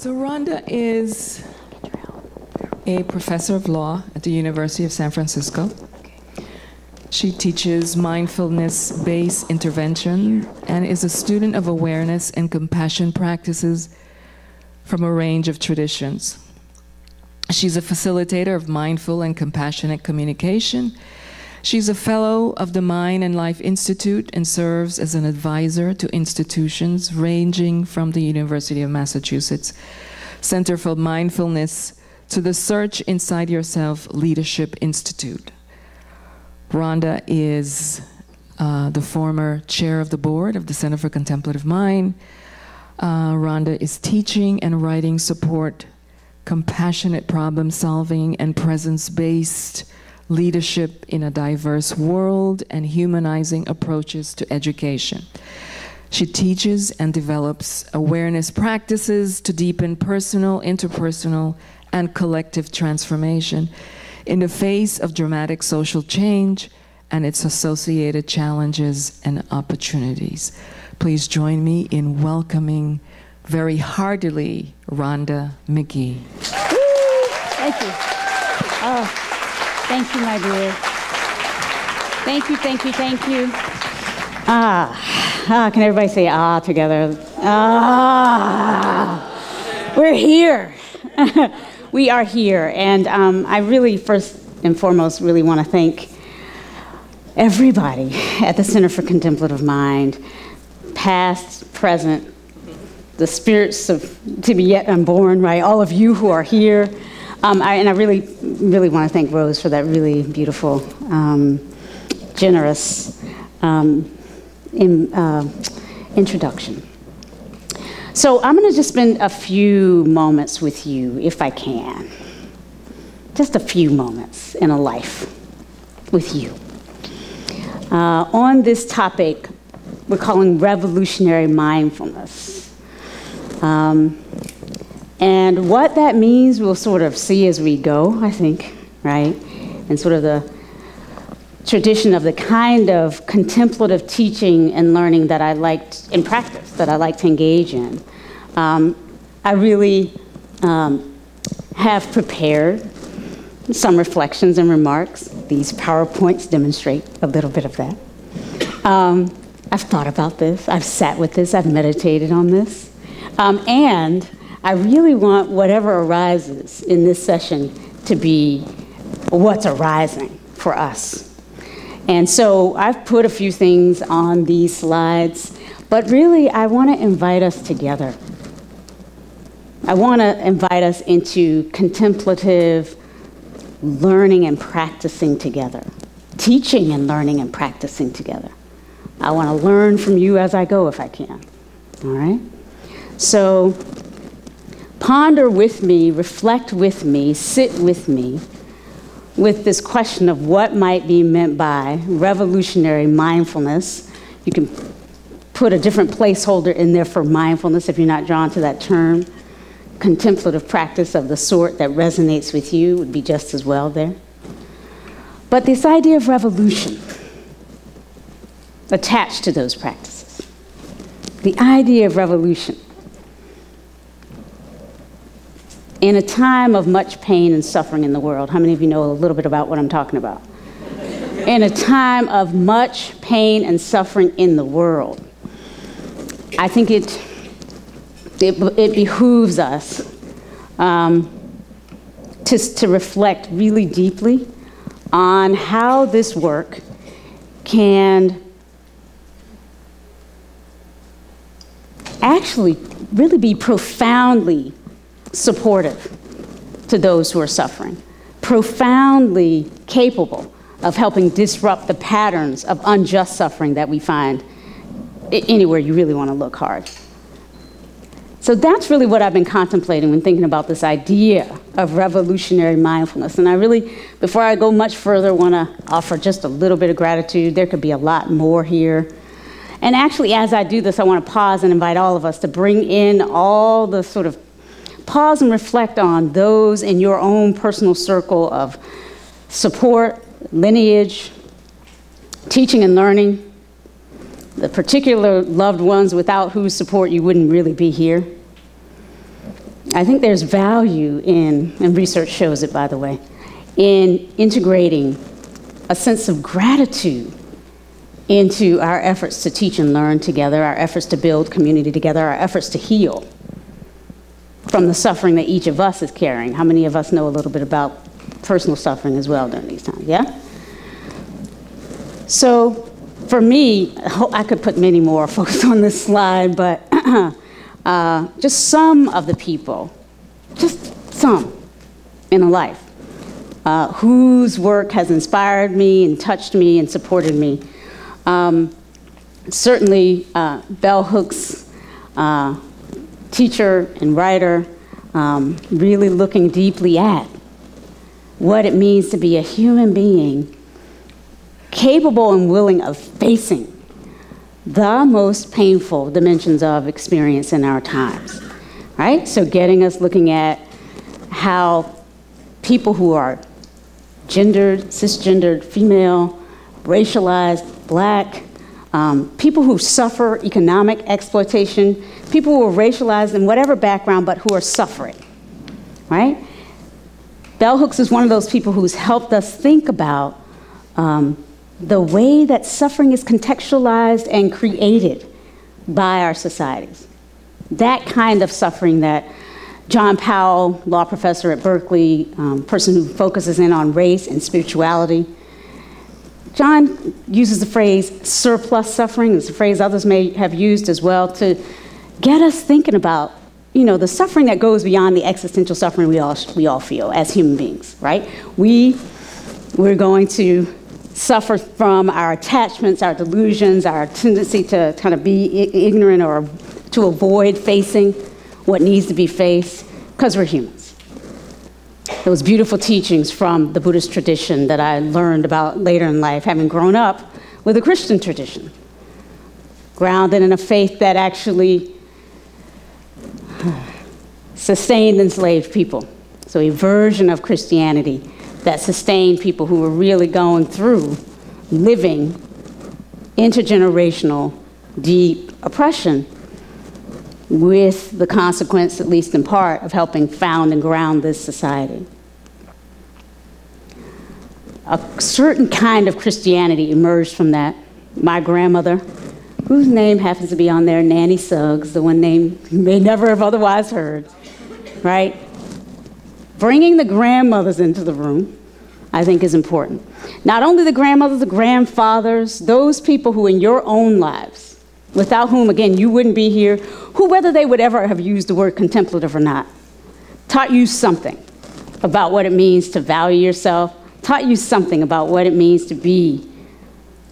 So Rhonda is a professor of law at the University of San Francisco. She teaches mindfulness-based intervention and is a student of awareness and compassion practices from a range of traditions. She's a facilitator of mindful and compassionate communication. She's a fellow of the Mind and Life Institute and serves as an advisor to institutions ranging from the University of Massachusetts Center for Mindfulness to the Search Inside Yourself Leadership Institute. Rhonda is the former chair of the board of the Center for Contemplative Mind. Rhonda is teaching and writing support, compassionate problem solving, and presence-based leadership in a diverse world and humanizing approaches to education. She teaches and develops awareness practices to deepen personal, interpersonal, and collective transformation in the face of dramatic social change and its associated challenges and opportunities. Please join me in welcoming very heartily Rhonda Magee. Thank you. Oh, thank you, my dear. Thank you, thank you, thank you. Can everybody say ah together? We're here. We are here, and I really, first and foremost, really want to thank everybody at the Center for Contemplative Mind, past, present, the spirits of to be yet unborn, right? All of you who are here, and I really, really want to thank Rose for that really beautiful, generous introduction. So I'm going to just spend a few moments with you, if I can. Just a few moments in a life with you. On this topic, we're calling revolutionary mindfulness. And what that means, we'll sort of see as we go, I think, right? And sort of the tradition of the kind of contemplative teaching and learning that I liked in practice, that I like to engage in. I really have prepared some reflections and remarks. These PowerPoints demonstrate a little bit of that. I've thought about this, I've sat with this, I've meditated on this. And I really want whatever arises in this session to be what's arising for us. And so I've put a few things on these slides, but really I want to invite us together. I want to invite us into contemplative learning and practicing together, teaching and learning and practicing together. I want to learn from you as I go if I can, all right? So ponder with me, reflect with me, sit with me with this question of what might be meant by revolutionary mindfulness. You can put a different placeholder in there for mindfulness if you're not drawn to that term. Contemplative practice of the sort that resonates with you would be just as well there. But this idea of revolution attached to those practices. The idea of revolution. In a time of much pain and suffering in the world, how many of you know a little bit about what I'm talking about? In a time of much pain and suffering in the world, I think it behooves us to reflect really deeply on how this work can actually really be profoundly supportive to those who are suffering, profoundly capable of helping disrupt the patterns of unjust suffering that we find anywhere you really want to look hard. So that's really what I've been contemplating when thinking about this idea of revolutionary mindfulness. And I really, before I go much further, want to offer just a little bit of gratitude. There could be a lot more here. And actually, as I do this, I want to pause and invite all of us to bring in all the sort of pause and reflect on those in your own personal circle of support, lineage, teaching and learning, the particular loved ones without whose support you wouldn't really be here. I think there's value in, and research shows it, by the way, in integrating a sense of gratitude into our efforts to teach and learn together, our efforts to build community together, our efforts to heal from the suffering that each of us is carrying. How many of us know a little bit about personal suffering as well during these times, yeah? So for me, I could put many more folks on this slide, but just some of the people, just some in a life, whose work has inspired me and touched me and supported me. Certainly, Bell Hooks, teacher and writer, really looking deeply at what it means to be a human being capable and willing of facing the most painful dimensions of experience in our times, right? So getting us looking at how people who are gendered, cisgendered, female, racialized, Black, people who suffer economic exploitation, people who are racialized in whatever background but who are suffering, right? Bell Hooks is one of those people who's helped us think about the way that suffering is contextualized and created by our societies. That kind of suffering that John Powell, law professor at Berkeley, person who focuses in on race and spirituality, John uses the phrase surplus suffering. It's a phrase others may have used as well to get us thinking about, you know, the suffering that goes beyond the existential suffering we all feel as human beings, right? We're going to suffer from our attachments, our delusions, our tendency to kind of be ignorant or to avoid facing what needs to be faced, because we're humans. Those beautiful teachings from the Buddhist tradition that I learned about later in life, having grown up with a Christian tradition, grounded in a faith that actually sustained enslaved people. So a version of Christianity that sustained people who were really going through living intergenerational, deep oppression, with the consequence, at least in part, of helping found and ground this society. A certain kind of Christianity emerged from that. My grandmother, whose name happens to be on there, Nanny Suggs, the one name you may never have otherwise heard, right? Bringing the grandmothers into the room, I think, is important. Not only the grandmothers, the grandfathers, those people who in your own lives, without whom, again, you wouldn't be here, who, whether they would ever have used the word contemplative or not, taught you something about what it means to value yourself, taught you something about what it means to be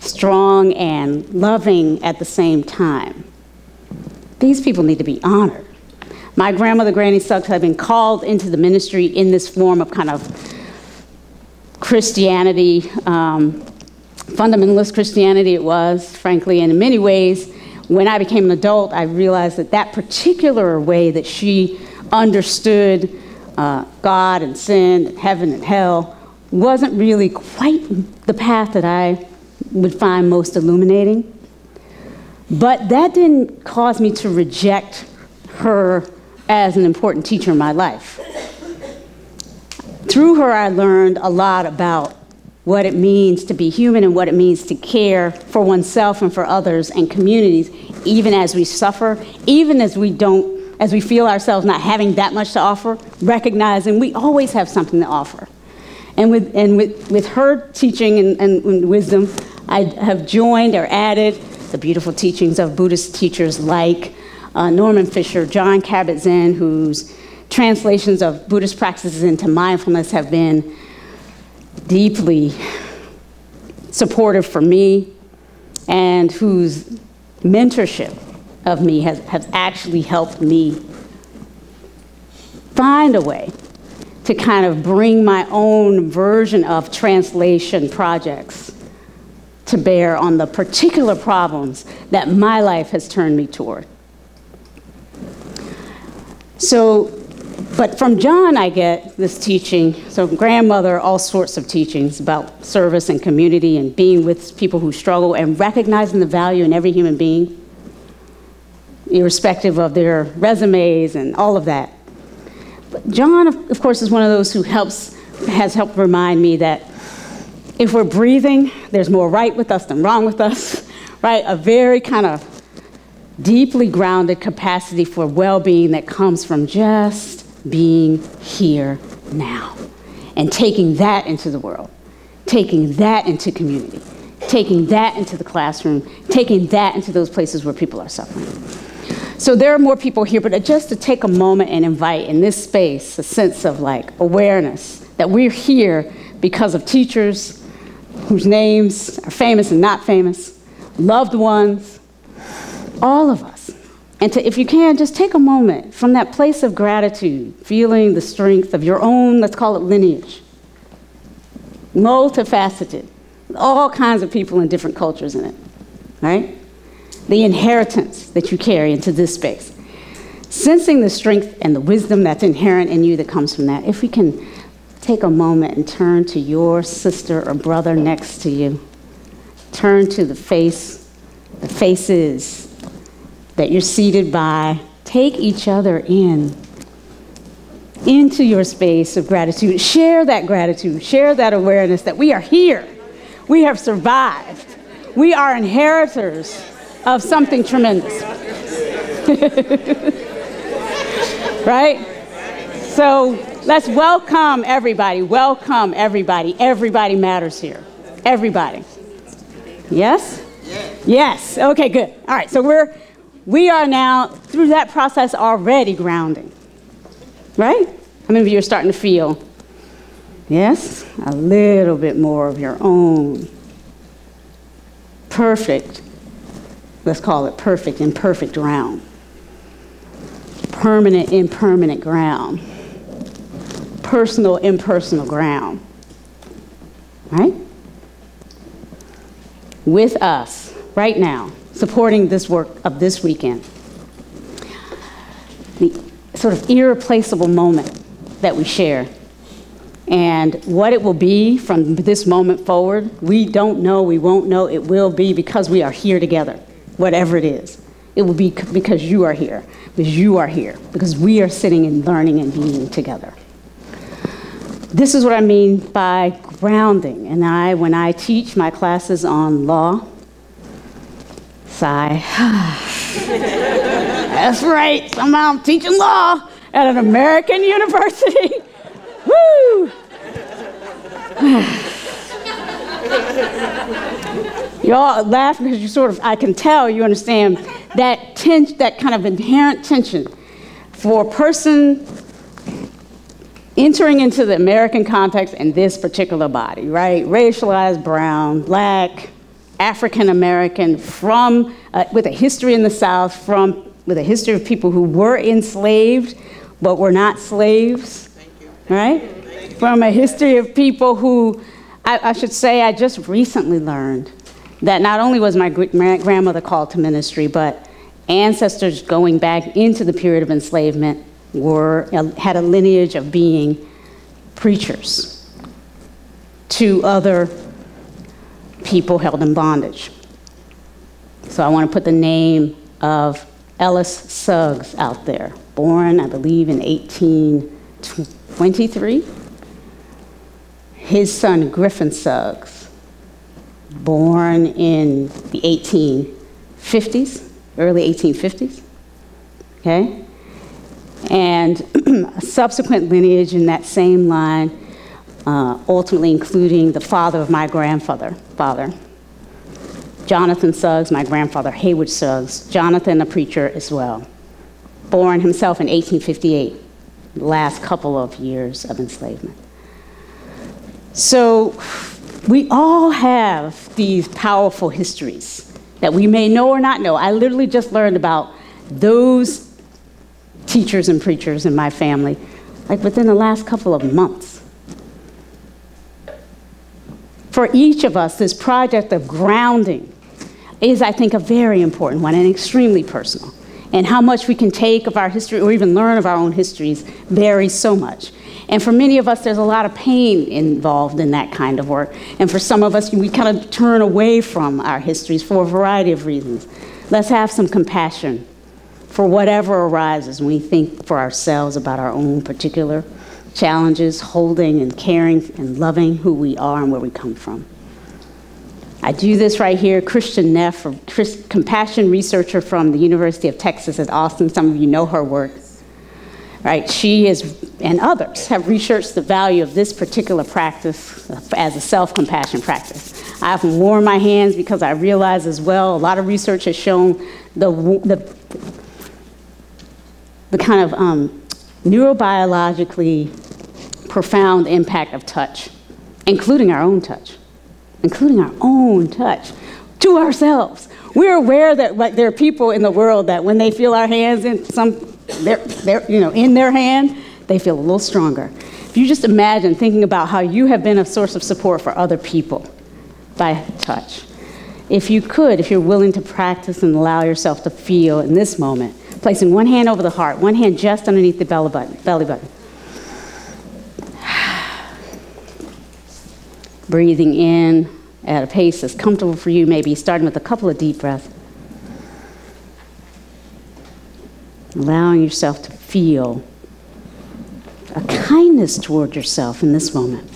strong and loving at the same time. These people need to be honored. My grandmother, Granny Suggs, had been called into the ministry in this form of kind of Christianity, fundamentalist Christianity it was, frankly, and in many ways, when I became an adult, I realized that that particular way that she understood God and sin and heaven and hell wasn't really quite the path that I would find most illuminating. But that didn't cause me to reject her as an important teacher in my life. Through her, I learned a lot about what it means to be human and what it means to care for oneself and for others and communities, even as we suffer, even as we feel ourselves not having that much to offer, recognizing we always have something to offer. And with her teaching and wisdom, I have joined or added the beautiful teachings of Buddhist teachers like Norman Fisher, John Kabat-Zinn, whose translations of Buddhist practices into mindfulness have been deeply supportive for me, and whose mentorship of me has actually helped me find a way to kind of bring my own version of translation projects to bear on the particular problems that my life has turned me toward. So, but from John I get this teaching, so grandmother, all sorts of teachings about service and community and being with people who struggle and recognizing the value in every human being, irrespective of their resumes and all of that. But John, of course, is one of those who has helped remind me that if we're breathing, there's more right with us than wrong with us, right? A very kind of deeply grounded capacity for well-being that comes from just being here now and taking that into the world, taking that into community, taking that into the classroom, taking that into those places where people are suffering. So there are more people here, but just to take a moment and invite in this space a sense of like awareness that we're here because of teachers whose names are famous and not famous, loved ones, all of us. And if you can, just take a moment from that place of gratitude, feeling the strength of your own, let's call it lineage, multifaceted, all kinds of people in different cultures in it, right? The inheritance that you carry into this space. Sensing the strength and the wisdom that's inherent in you that comes from that. If we can take a moment and turn to your sister or brother next to you. Turn to the faces that you're seated by. Take each other into your space of gratitude. Share that gratitude. Share that awareness that we are here. We have survived. We are inheritors of something tremendous. Right? So let's welcome everybody. Welcome everybody. Everybody matters here. Everybody. Yes? Yes. Okay, good. All right, so we are now through that process already grounding. Right? How many of you are starting to feel, yes, a little bit more of your own perfect, let's call it perfect, imperfect ground. Permanent, impermanent ground. Personal, impersonal ground. Right? With us, right now, supporting this work of this weekend. The sort of irreplaceable moment that we share. And what it will be from this moment forward, we don't know, we won't know. It will be because we are here together, whatever it is. It will be because you are here, because you are here, because we are sitting and learning and being together. This is what I mean by grounding. And when I teach my classes on law, sigh. That's right, somehow I'm teaching law at an American university. Woo! You all laugh because you sort of, I can tell you understand that that kind of inherent tension for a person entering into the American context in this particular body, right? Racialized, brown, black, African American, from with a history in the South, with a history of people who were enslaved but were not slaves, right? From a history of people who, I should say, I just recently learned that not only was my grandmother called to ministry, but ancestors going back into the period of enslavement had a lineage of being preachers to other people held in bondage. So I want to put the name of Ellis Suggs out there, born, I believe, in 1823. His son, Griffin Suggs, born in the 1850s, early 1850s, okay? And a subsequent lineage in that same line, ultimately including the father of my grandfather, Jonathan Suggs, my grandfather, Haywood Suggs, Jonathan, a preacher as well, born himself in 1858, the last couple of years of enslavement. So we all have these powerful histories that we may know or not know. I literally just learned about those teachers and preachers in my family, like within the last couple of months. For each of us, this project of grounding is, I think, a very important one and extremely personal. And how much we can take of our history or even learn of our own histories varies so much. And for many of us, there's a lot of pain involved in that kind of work. And for some of us, we kind of turn away from our histories for a variety of reasons. Let's have some compassion for whatever arises when we think for ourselves about our own particular challenges, holding and caring and loving who we are and where we come from. I do this right here. Christian Neff, a compassion researcher from the University of Texas at Austin. Some of you know her work. Right? She and others have researched the value of this particular practice as a self-compassion practice. I often warm my hands because I realize as well, a lot of research has shown the kind of neurobiologically profound impact of touch, including our own touch. To ourselves. We're aware that there are people in the world that when they feel our hands in in their hand, they feel a little stronger. If you just imagine thinking about how you have been a source of support for other people by touch. If you're willing to practice and allow yourself to feel in this moment, placing one hand over the heart, one hand just underneath the belly button. Breathing in at a pace that's comfortable for you, maybe starting with a couple of deep breaths. Allowing yourself to feel a kindness toward yourself in this moment.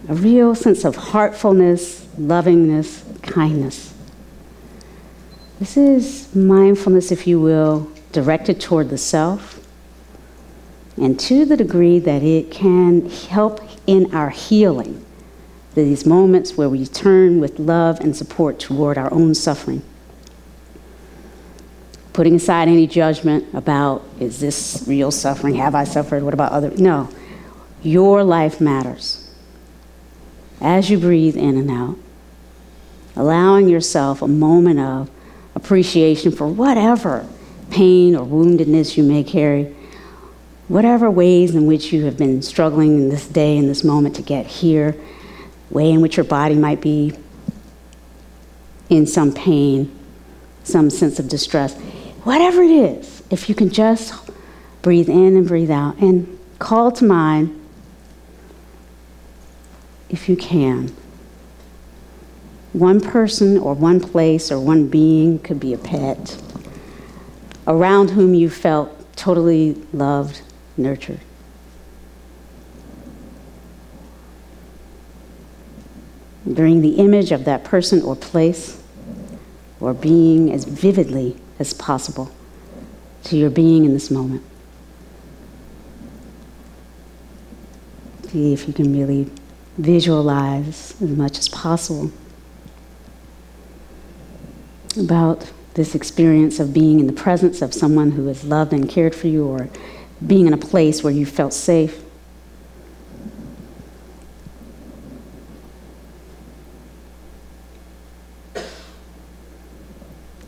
A real sense of heartfulness, lovingness, kindness. This is mindfulness, if you will, directed toward the self, and to the degree that it can help in our healing, these moments where we turn with love and support toward our own suffering. Putting aside any judgment about, is this real suffering? Have I suffered? What about others? No. Your life matters. As you breathe in and out, allowing yourself a moment of appreciation for whatever pain or woundedness you may carry, whatever ways in which you have been struggling in this day, in this moment to get here, way in which your body might be in some pain, some sense of distress. Whatever it is, if you can just breathe in and breathe out and call to mind, if you can, one person or one place or one being, could be a pet, around whom you felt totally loved, nurtured. Bring the image of that person or place or being as vividly as possible to your being in this moment. See if you can really visualize as much as possible about this experience of being in the presence of someone who has loved and cared for you, or being in a place where you felt safe.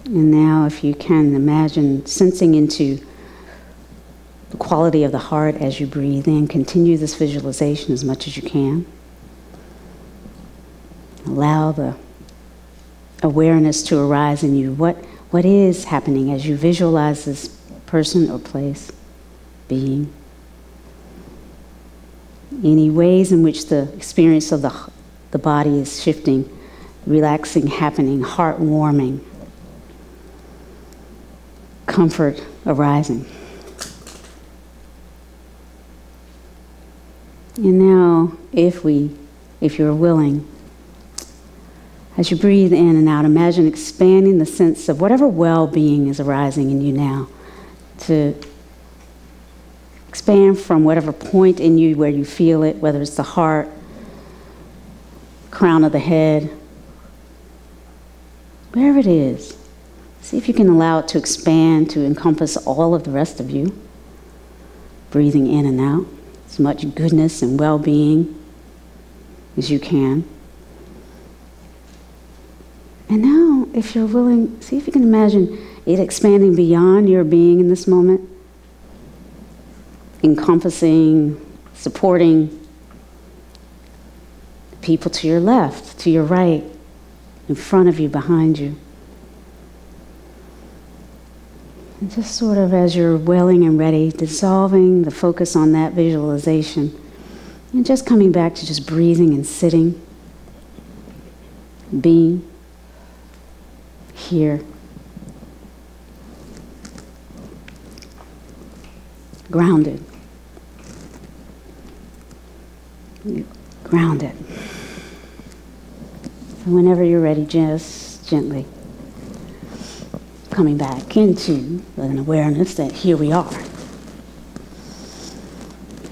And now, if you can, imagine sensing into the quality of the heart as you breathe in. Continue this visualization as much as you can. Allow the awareness to arise in you. What is happening as you visualize this person or place, being? Any ways in which the experience of the body is shifting, relaxing, happening, heart warming, comfort arising. And now, if you're willing, as you breathe in and out, imagine expanding the sense of whatever well-being is arising in you now, to expand from whatever point in you where you feel it, whether it's the heart, crown of the head, wherever it is. See if you can allow it to expand to encompass all of the rest of you. Breathing in and out, as much goodness and well-being as you can. And now, if you're willing, see if you can imagine it expanding beyond your being in this moment, encompassing, supporting people to your left, to your right, in front of you, behind you. And just sort of as you're willing and ready, dissolving the focus on that visualization and just coming back to just breathing and sitting, being here. grounded. Grounded. So whenever you're ready, just gently coming back into an awareness that here we are.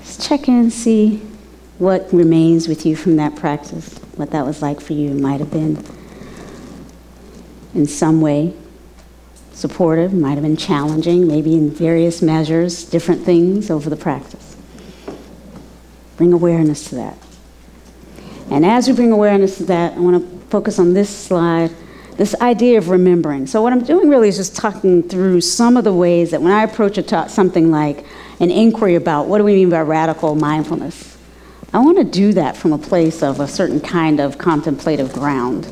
Just check in, see what remains with you from that practice, what that was like for you. It might have been in some way supportive, might have been challenging, maybe in various measures, different things over the practice. Bring awareness to that. And as we bring awareness to that, I want to focus on this slide, this idea of remembering. So what I'm doing really is just talking through some of the ways that when I approach something like an inquiry about what do we mean by radical mindfulness, I want to do that from a place of a certain kind of contemplative ground.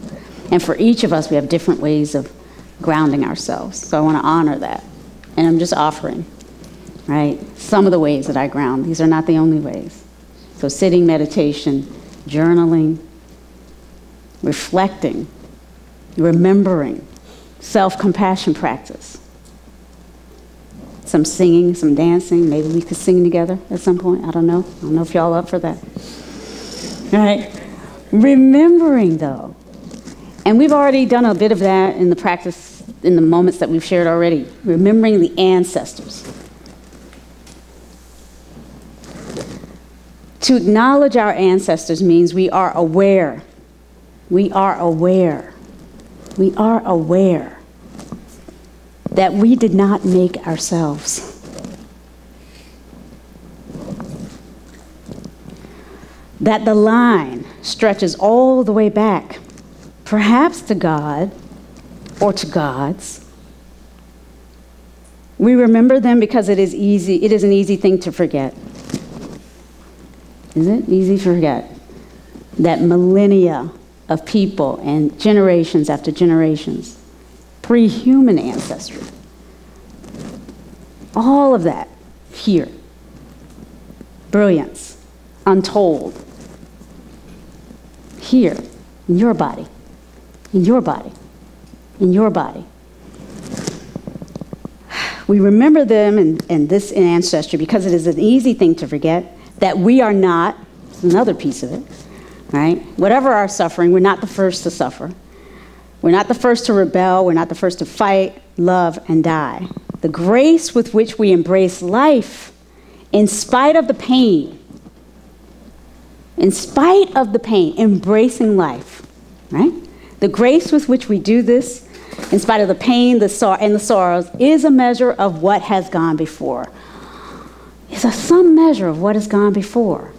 And for each of us, we have different ways of grounding ourselves. So I want to honor that. And I'm just offering, right, some of the ways that I ground. These are not the only ways. So sitting meditation, journaling, reflecting, remembering, self-compassion practice. Some singing, some dancing. Maybe we could sing together at some point. I don't know. I don't know if y'all up for that. All right. Remembering, though. And we've already done a bit of that in the practice, in the moments that we've shared already. Remembering the ancestors. To acknowledge our ancestors means we are aware. We are aware. We are aware that we did not make ourselves. That the line stretches all the way back, perhaps to God or to gods. We remember them because it is an easy thing to forget. Is it easy to forget that millennia of people and generations after generations, pre-human ancestry, all of that here, brilliance, untold, here, in your body, in your body, in your body. We remember them and this in ancestry because it is an easy thing to forget that we are not, it's another piece of it, right? Whatever our suffering, we're not the first to suffer. We're not the first to rebel. We're not the first to fight, love, and die. The grace with which we embrace life in spite of the pain, embracing life, right? The grace with which we do this, in spite of the pain, and the sorrows, is a measure of what has gone before. It's some measure of what has gone before.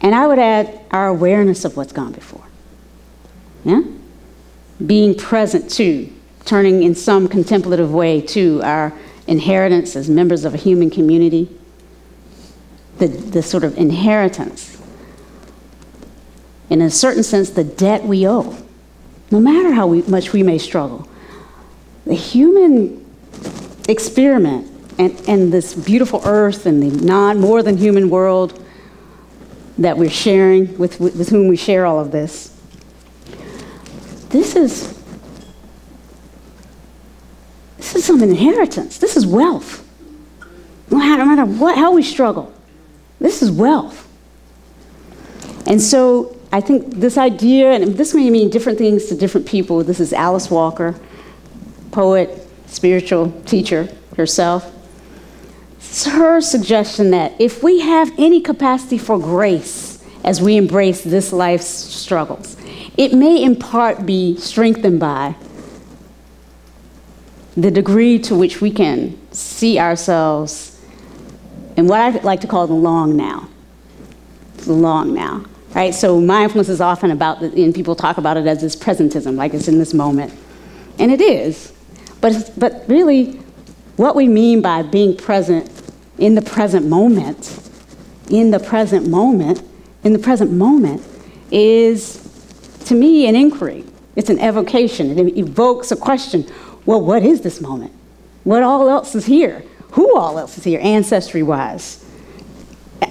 And I would add our awareness of what's gone before. Yeah? Being present to, turning in some contemplative way to our inheritance as members of a human community. The sort of inheritance. In a certain sense, the debt we owe. No matter how much we may struggle. The human experiment and this beautiful earth and the more than human world that we're sharing, with whom we share all of this. This is some inheritance. This is wealth. No matter how we struggle, this is wealth. And so I think this idea, and this may mean different things to different people. This is Alice Walker, poet, spiritual teacher herself. It's her suggestion that if we have any capacity for grace as we embrace this life's struggles, it may in part be strengthened by the degree to which we can see ourselves in what I like to call the long now. The long now, right? So mindfulness is often about, and people talk about it as this presentism, like it's in this moment. And it is. But really, what we mean by being present in the present moment, is, to me, an inquiry. It's an evocation. It evokes a question. Well, what is this moment? What all else is here? Who all else is here, ancestry-wise,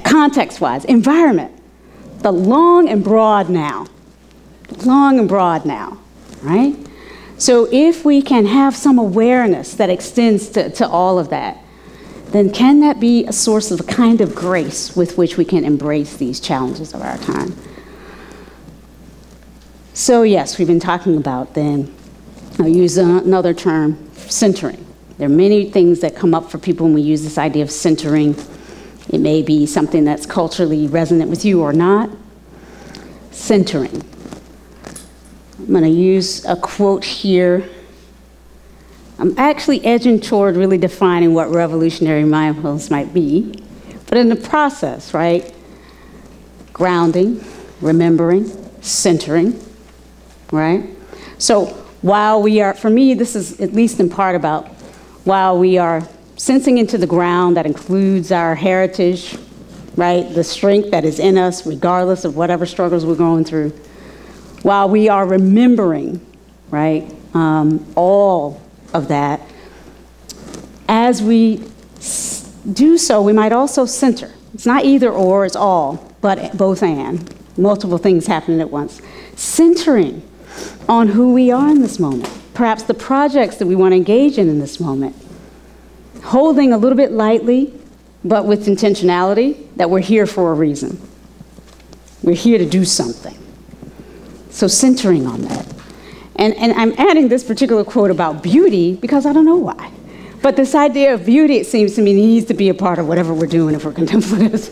context-wise, environment? The long and broad now. Long and broad now, right? So if we can have some awareness that extends to all of that, then can that be a source of a kind of grace with which we can embrace these challenges of our time? So yes, we've been talking about then, I'll use another term, centering. There are many things that come up for people when we use this idea of centering. It may be something that's culturally resonant with you or not. Centering. I'm going to use a quote here. I'm actually edging toward really defining what revolutionary mindfulness might be. But in the process, right? Grounding, remembering, centering, right? So while we are, for me, this is at least in part about while we are sensing into the ground that includes our heritage, right? The strength that is in us, regardless of whatever struggles we're going through. While we are remembering, right? All of that, as we do so, we might also center. It's not either or, it's all, but both and. Multiple things happening at once. Centering on who we are in this moment. Perhaps the projects that we want to engage in this moment. Holding a little bit lightly, but with intentionality, that we're here for a reason. We're here to do something. So centering on that. And I'm adding this particular quote about beauty because I don't know why. But this idea of beauty, it seems to me, needs to be a part of whatever we're doing if we're contemplatives.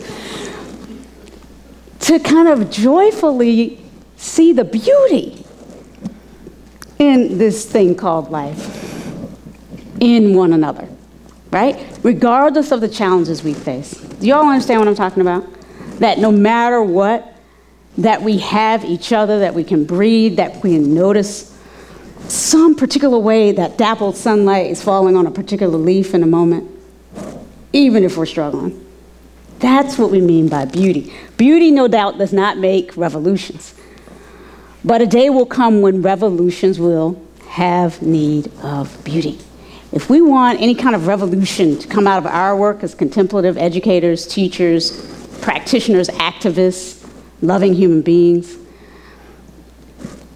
To kind of joyfully see the beauty in this thing called life, in one another, right? Regardless of the challenges we face. Do you all understand what I'm talking about? That no matter what, that we have each other, that we can breathe, that we can notice some particular way that dappled sunlight is falling on a particular leaf in a moment, even if we're struggling. That's what we mean by beauty. Beauty, no doubt, does not make revolutions. But a day will come when revolutions will have need of beauty. If we want any kind of revolution to come out of our work as contemplative educators, teachers, practitioners, activists, loving human beings,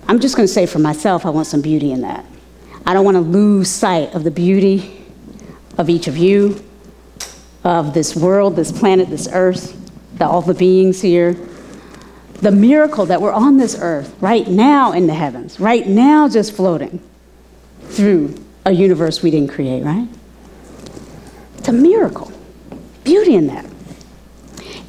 I'm just going to say for myself, I want some beauty in that. I don't want to lose sight of the beauty of each of you, of this world, this planet, this earth, all the beings here. The miracle that we're on this earth right now in the heavens, right now just floating through a universe we didn't create, right? It's a miracle. Beauty in that.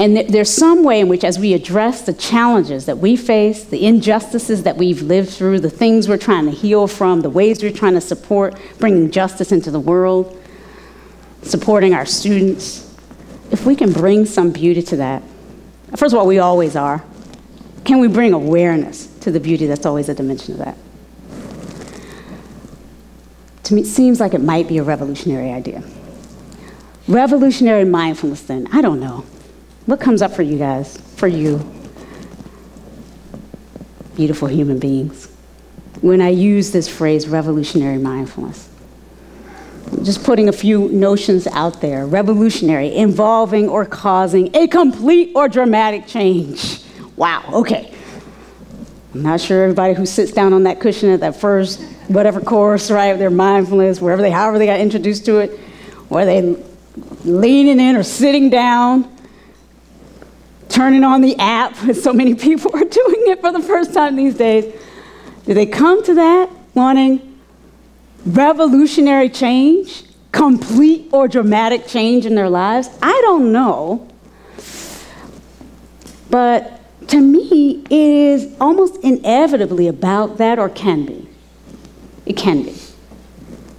And there's some way in which, as we address the challenges that we face, the injustices that we've lived through, the things we're trying to heal from, the ways we're trying to support bringing justice into the world, supporting our students, if we can bring some beauty to that, first of all, we always are. Can we bring awareness to the beauty that's always a dimension of that? To me, it seems like it might be a revolutionary idea. Revolutionary mindfulness, then, I don't know. What comes up for you guys, for you, beautiful human beings, when I use this phrase, revolutionary mindfulness? I'm just putting a few notions out there. Revolutionary, involving or causing a complete or dramatic change. Wow, okay. I'm not sure everybody who sits down on that cushion at that first whatever course, right, their mindfulness, however they got introduced to it, were they leaning in or sitting down, turning on the app, as so many people are doing it for the first time these days. Do they come to that wanting revolutionary change, complete or dramatic change in their lives? I don't know. But to me, it is almost inevitably about that, or can be. It can be.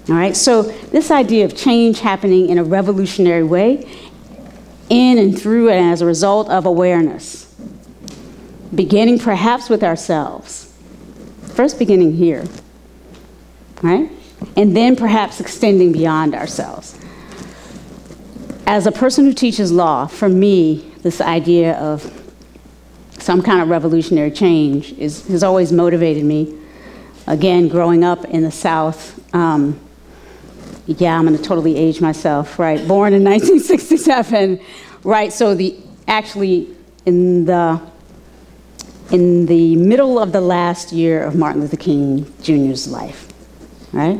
All right, so this idea of change happening in a revolutionary way, in and through and as a result of awareness, beginning perhaps with ourselves, first beginning here, right? And then perhaps extending beyond ourselves. As a person who teaches law, for me, this idea of some kind of revolutionary change has always motivated me. Again, growing up in the South, yeah, I'm going to totally age myself, right? Born in 1967, right? So actually in the middle of the last year of Martin Luther King Jr.'s life, right?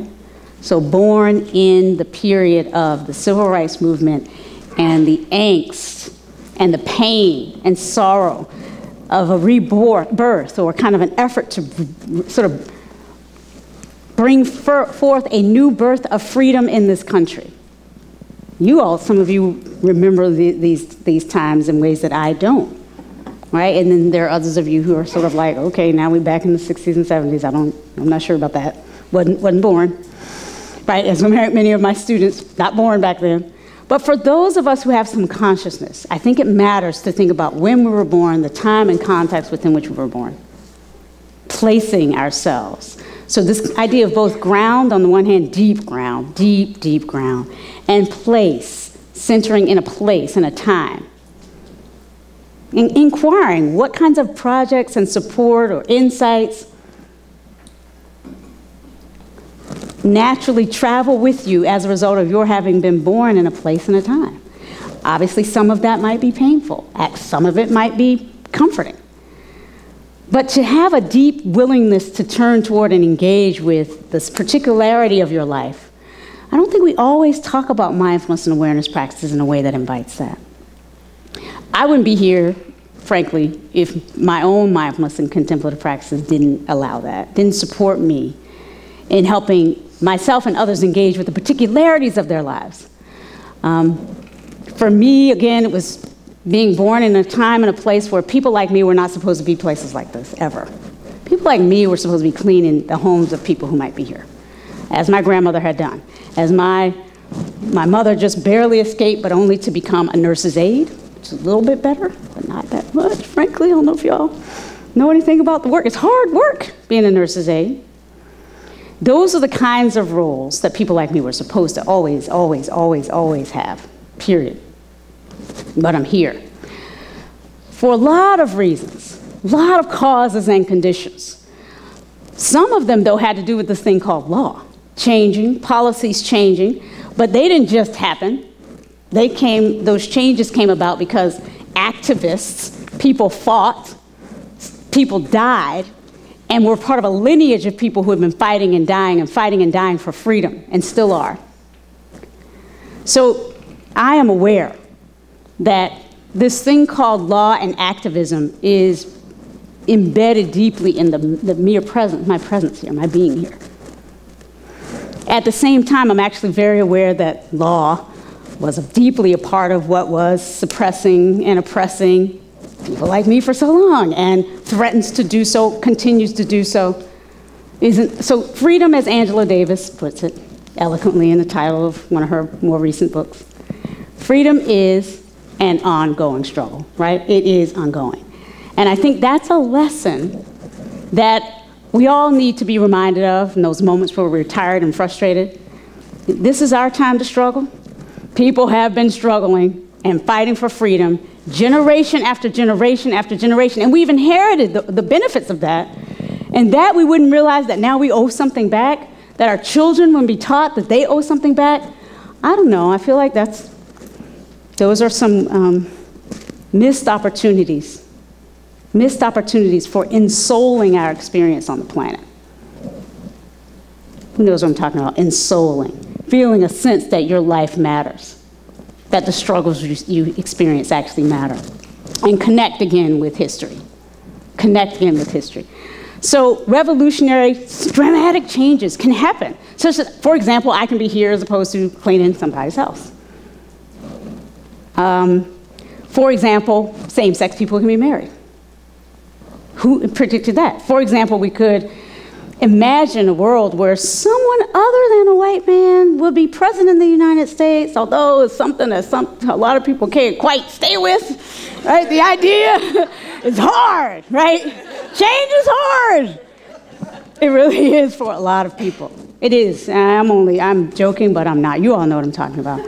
So born in the period of the civil rights movement and the angst and the pain and sorrow of a rebirth, or kind of an effort to sort of bring forth a new birth of freedom in this country. You all, some of you remember these times in ways that I don't, right? And then there are others of you who are sort of like, okay, now we're back in the 60s and 70s. I'm not sure about that. Wasn't born, right? As many of my students, not born back then. But for those of us who have some consciousness, I think it matters to think about when we were born, the time and context within which we were born, placing ourselves. So this idea of both ground, on the one hand, deep ground, deep ground, and place, centering in a place and a time. Inquiring what kinds of projects and support or insights naturally travel with you as a result of your having been born in a place and a time. Obviously, some of that might be painful. Some of it might be comforting. But to have a deep willingness to turn toward and engage with this particularity of your life, I don't think we always talk about mindfulness and awareness practices in a way that invites that. I wouldn't be here, frankly, if my own mindfulness and contemplative practices didn't allow that, didn't support me in helping myself and others engage with the particularities of their lives. For me, again, it was being born in a time and a place where people like me were not supposed to be places like this, ever. People like me were supposed to be cleaning the homes of people who might be here, as my grandmother had done, as my mother just barely escaped, but only to become a nurse's aide, which is a little bit better, but not that much, frankly. I don't know if y'all know anything about the work. It's hard work being a nurse's aide. Those are the kinds of roles that people like me were supposed to always have, period. But I'm here. For a lot of reasons, a lot of causes and conditions. Some of them, though, had to do with this thing called law, changing, policies changing, but they didn't just happen. Those changes came about because activists, people fought, people died, and we're part of a lineage of people who have been fighting and dying for freedom, and still are. So I am aware that this thing called law and activism is embedded deeply in the mere presence, my presence here, my being here. At the same time, I'm actually very aware that law was deeply a part of what was suppressing and oppressing people like me for so long, and threatens to do so, continues to do so. So freedom, as Angela Davis puts it eloquently in the title of one of her more recent books, freedom is an ongoing struggle, right? It is ongoing. And I think that's a lesson that we all need to be reminded of in those moments where we're tired and frustrated. This is our time to struggle. People have been struggling and fighting for freedom generation after generation after generation, and we've inherited the benefits of that, and that we wouldn't realize that now we owe something back, that our children wouldn't be taught that they owe something back. I don't know, I feel like those are some missed opportunities for ensouling our experience on the planet. Who knows what I'm talking about? Ensouling, feeling a sense that your life matters, that the struggles you experience actually matter, and connect again with history. So revolutionary, dramatic changes can happen. Such that, for example, I can be here as opposed to cleaning somebody's house. For example, same-sex people can be married. Who predicted that? For example, we could imagine a world where someone other than a white man would be president of the United States, although it's something that a lot of people can't quite stay with, right? The idea is hard, right? Change is hard. It really is for a lot of people. It is. I'm joking, but I'm not. You all know what I'm talking about.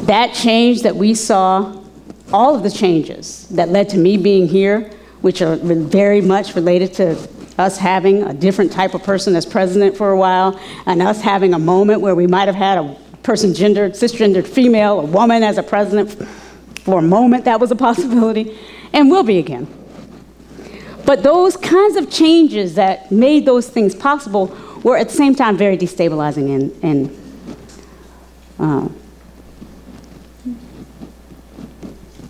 That change that we saw, all of the changes that led to me being here, which are very much related to us having a different type of person as president for a while, and us having a moment where we might have had a person cisgendered female, a woman as a president. For a moment, that was a possibility, and will be again. But those kinds of changes that made those things possible were at the same time very destabilizing and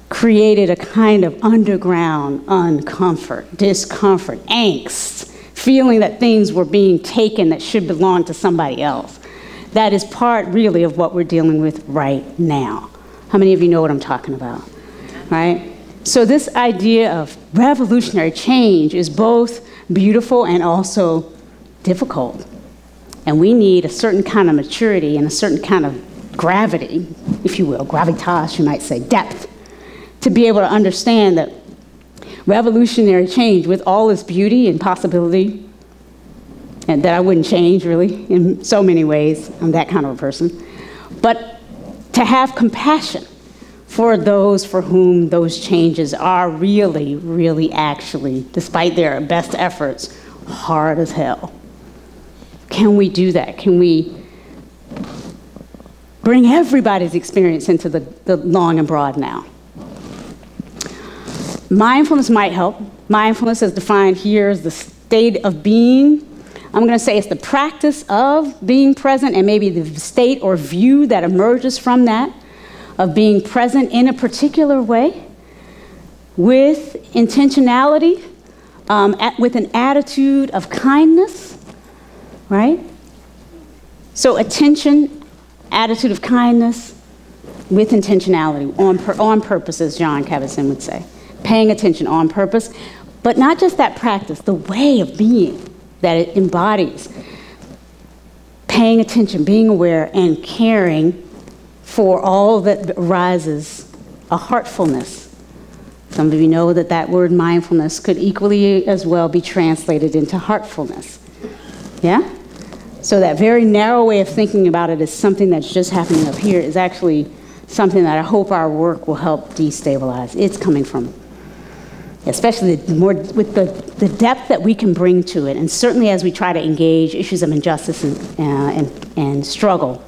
created a kind of underground discomfort, angst, feeling that things were being taken that should belong to somebody else. That is part, really, of what we're dealing with right now. How many of you know what I'm talking about, right? So this idea of revolutionary change is both beautiful and also difficult. And we need a certain kind of maturity and a certain kind of gravity, if you will, gravitas, you might say, depth, to be able to understand that revolutionary change, with all its beauty and possibility, and that I wouldn't change, really, in so many ways. I'm that kind of a person. But to have compassion for those for whom those changes are really, really actually, despite their best efforts, hard as hell. Can we do that? Can we bring everybody's experience into the long and broad now? Mindfulness might help. Mindfulness, as defined here, is the state of being. I'm going to say it's the practice of being present and maybe the state or view that emerges from that, of being present in a particular way with intentionality, with an attitude of kindness, right? So attention, attitude of kindness with intentionality, on purpose, as John Kabat-Zinn would say. Paying attention on purpose, but not just that practice, the way of being that it embodies. Paying attention, being aware, and caring for all that arises, a heartfulness. Some of you know that that word mindfulness could equally as well be translated into heartfulness. Yeah? So that very narrow way of thinking about it as something that's just happening up here is actually something that I hope our work will help destabilize. It's coming from, especially more with the depth that we can bring to it, and certainly as we try to engage issues of injustice and struggle,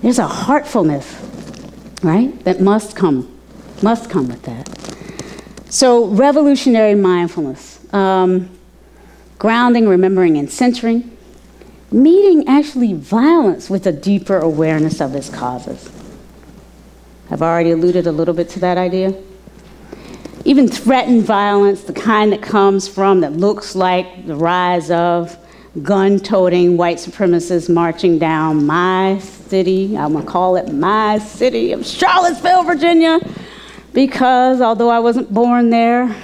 there's a heartfulness, right, that must come with that. So revolutionary mindfulness, grounding, remembering, and centering, meeting actually violence with a deeper awareness of its causes. I've already alluded a little bit to that idea. Even threatened violence, the kind that comes from, that looks like the rise of gun-toting white supremacists marching down my city, I'm gonna call it my city of Charlottesville, Virginia, because although I wasn't born there,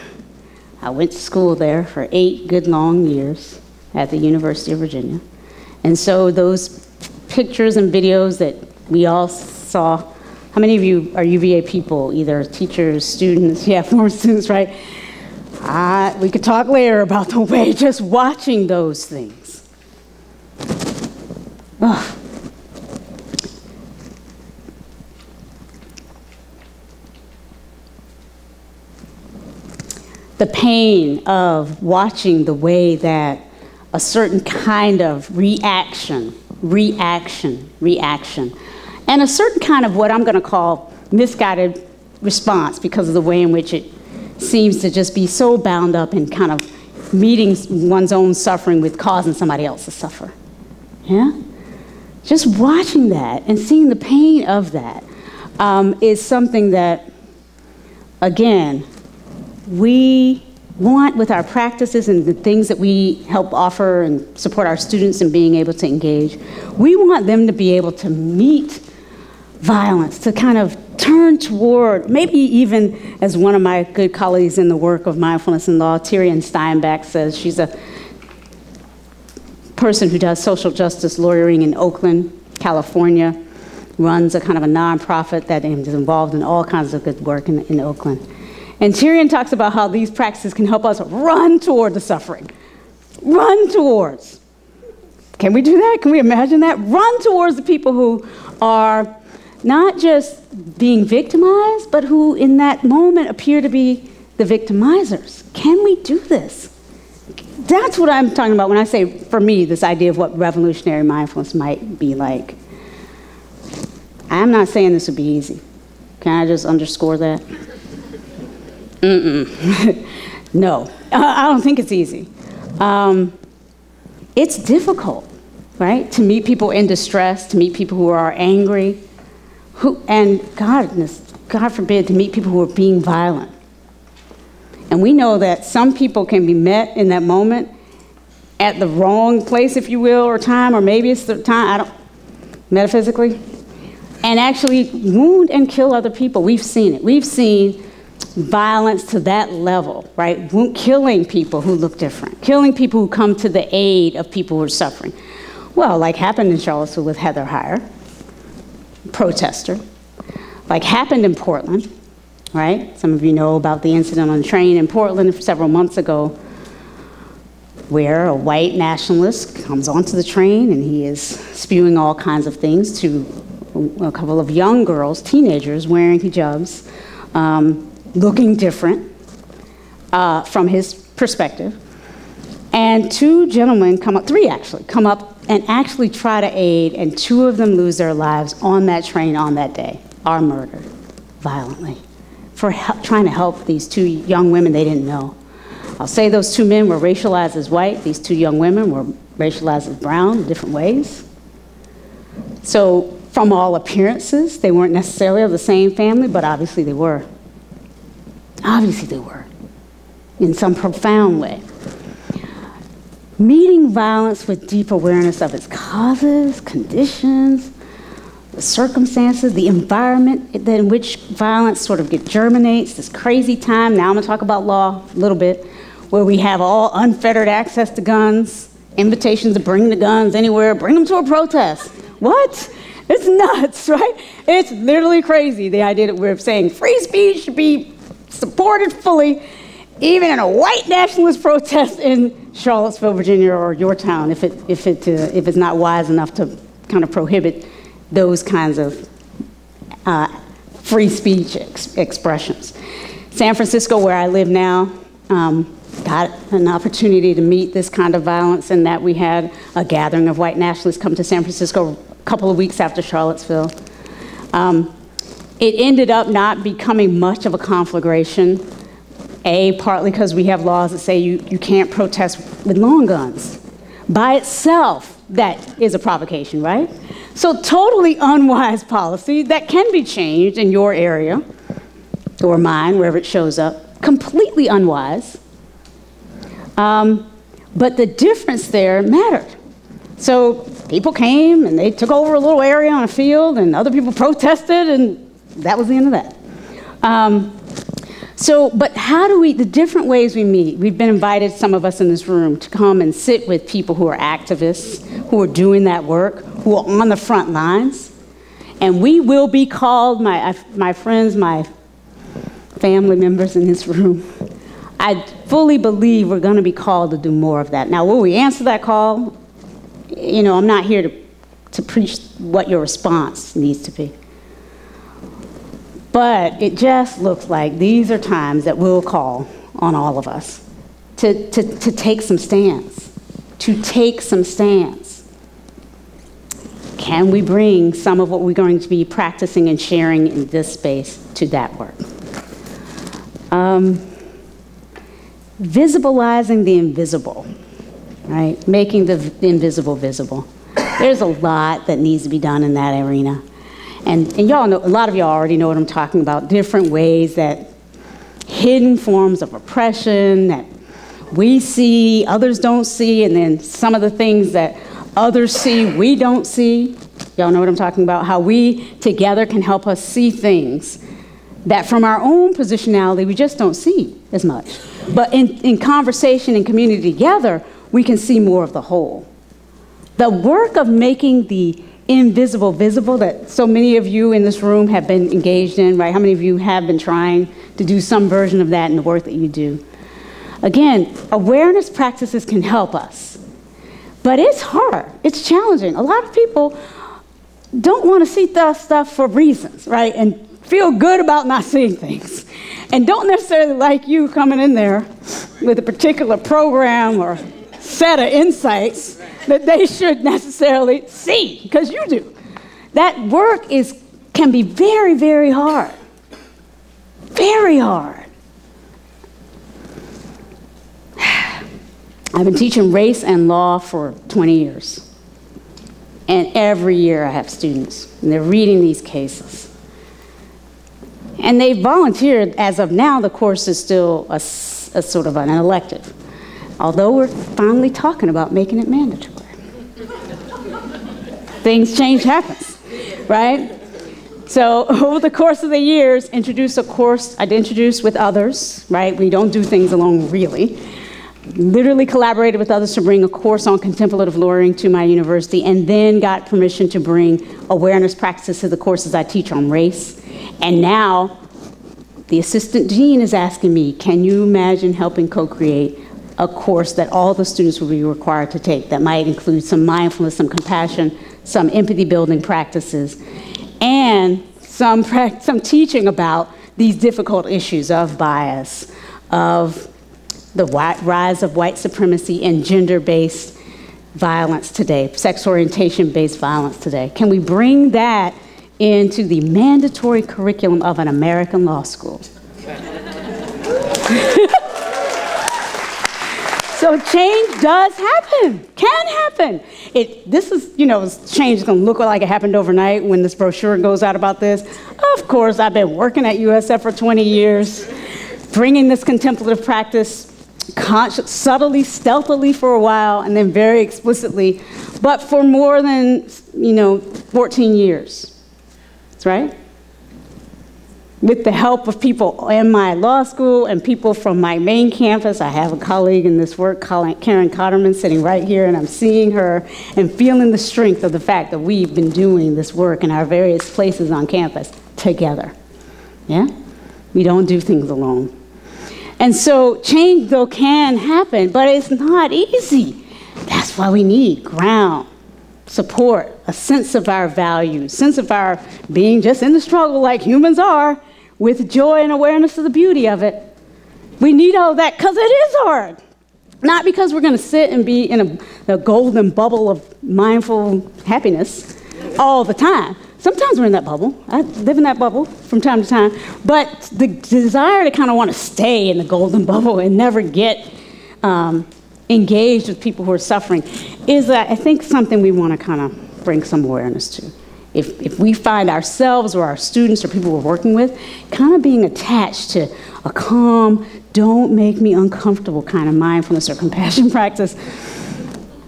I went to school there for 8 good long years at the University of Virginia. And so those pictures and videos that we all saw, how many of you are UVA people, either teachers, students, yeah, former students, right? We could talk later about the way just watching those things. Ugh. The pain of watching the way that a certain kind of reaction, and a certain kind of what I'm going to call misguided response because of the way in which it seems to just be so bound up in kind of meeting one's own suffering with causing somebody else to suffer. Yeah? Just watching that and seeing the pain of that is something that, again, we want with our practices and the things that we help offer and support our students in being able to engage. We want them to be able to meet violence, to kind of turn toward, maybe even as one of my good colleagues in the work of mindfulness and law, Tyrion Steinbeck, says, she's a person who does social justice lawyering in Oakland, California, runs a kind of a nonprofit that is involved in all kinds of good work in Oakland. And Tyrion talks about how these practices can help us run toward the suffering. Run towards. Can we do that? Can we imagine that? Run towards the people who are not just being victimized, but who in that moment appear to be the victimizers. Can we do this? That's what I'm talking about when I say, for me, this idea of what revolutionary mindfulness might be like. I'm not saying this would be easy. Can I just underscore that? No. I don't think it's easy. It's difficult, right? To meet people in distress, to meet people who are angry, and God forbid, to meet people who are being violent. And we know that some people can be met in that moment at the wrong place, if you will, or time, or maybe it's the time, metaphysically, and actually wound and kill other people. We've seen it. We've seen violence to that level, right? Killing people who look different, killing people who come to the aid of people who are suffering. Well, like happened in Charlottesville with Heather Heyer, protester, like happened in Portland, right? Some of you know about the incident on the train in Portland several months ago, where a white nationalist comes onto the train and he is spewing all kinds of things to a couple of young girls, teenagers, wearing hijabs, looking different from his perspective. And two gentlemen three actually, come up and actually try to aid, and two of them lose their lives on that train on that day, are murdered violently for trying to help these two young women they didn't know. I'll say those two men were racialized as white. These two young women were racialized as brown in different ways. So from all appearances, they weren't necessarily of the same family, but obviously they were. Obviously they were, in some profound way. Meeting violence with deep awareness of its causes, conditions, the circumstances, the environment in which violence sort of germinates, this crazy time, now I'm gonna talk about law a little bit, where we have all unfettered access to guns, invitations to bring the guns anywhere, bring them to a protest. What? It's nuts, right? It's literally crazy, the idea that we're saying free speech should be supported fully, even in a white nationalist protest in Charlottesville, Virginia, or your town, if it's not wise enough to kind of prohibit those kinds of free speech expressions. San Francisco, where I live now, got an opportunity to meet this kind of violence, in that we had a gathering of white nationalists come to San Francisco a couple of weeks after Charlottesville. It ended up not becoming much of a conflagration, partly because we have laws that say you can't protest with long guns. By itself, that is a provocation, right? So totally unwise policy that can be changed in your area, or mine, wherever it shows up. Completely unwise. But the difference there mattered. So people came and they took over a little area on a field, and other people protested, and that was the end of that. But how do the different ways we meet, we've been invited, some of us in this room, to come and sit with people who are activists, who are doing that work, who are on the front lines. And we will be called, my friends, my family members in this room, I fully believe we're going to be called to do more of that. Now, will we answer that call? You know, I'm not here to preach what your response needs to be. But it just looks like these are times that we'll call on all of us to take some stance, to take some stance. Can we bring some of what we're going to be practicing and sharing in this space to that work? Visibilizing the invisible, right? Making the invisible visible. There's a lot that needs to be done in that arena. And y'all know, a lot of y'all already know what I'm talking about, different ways that hidden forms of oppression that we see, others don't see, and then some of the things that others see, we don't see. Y'all know what I'm talking about, how we together can help us see things that from our own positionality we just don't see as much. But in conversation and community together, we can see more of the whole. The work of making the invisible visible that so many of you in this room have been engaged in, right? How many of you have been trying to do some version of that in the work that you do? Again, awareness practices can help us, but it's hard, it's challenging. A lot of people don't want to see stuff for reasons, right? And feel good about not seeing things, and don't necessarily like you coming in there with a particular program or set of insights that they should necessarily see, because you do. That work can be very, very hard. Very hard. I've been teaching race and law for 20 years. And every year I have students, and they're reading these cases. And they volunteered. As of now, the course is still a sort of an elective, although we're finally talking about making it mandatory. Things change happens, right? So over the course of the years, introduce a course I'd introduce with others, right? We don't do things alone, really. Literally collaborated with others to bring a course on contemplative lawyering to my university, and then got permission to bring awareness practices to the courses I teach on race. And now the assistant dean is asking me, can you imagine helping co-create a course that all the students will be required to take that might include some mindfulness, some compassion, some empathy building practices, and some teaching about these difficult issues of bias, of the rise of white supremacy and gender-based violence today, sex orientation-based violence today. Can we bring that into the mandatory curriculum of an American law school? So change does happen, can happen. This is, change is gonna look like it happened overnight when this brochure goes out about this. Of course, I've been working at USF for 20 years, bringing this contemplative practice subtly, stealthily for a while, and then very explicitly, but for more than, 14 years. That's right. With the help of people in my law school and people from my main campus. I have a colleague in this work, Karen Cotterman, sitting right here, and I'm seeing her and feeling the strength of the fact that we've been doing this work in our various places on campus together. Yeah? We don't do things alone. And so change, though, can happen, but it's not easy. That's why we need ground, support, a sense of our values, sense of our being just in the struggle like humans are, with joy and awareness of the beauty of it. We need all that because it is hard. Not because we're going to sit and be in a golden bubble of mindful happiness all the time. Sometimes we're in that bubble. I live in that bubble from time to time. But the desire to kind of want to stay in the golden bubble and never get engaged with people who are suffering is, I think, something we want to kind of bring some awareness to. If we find ourselves or our students or people we're working with kind of being attached to a calm, don't make me uncomfortable kind of mindfulness or compassion practice,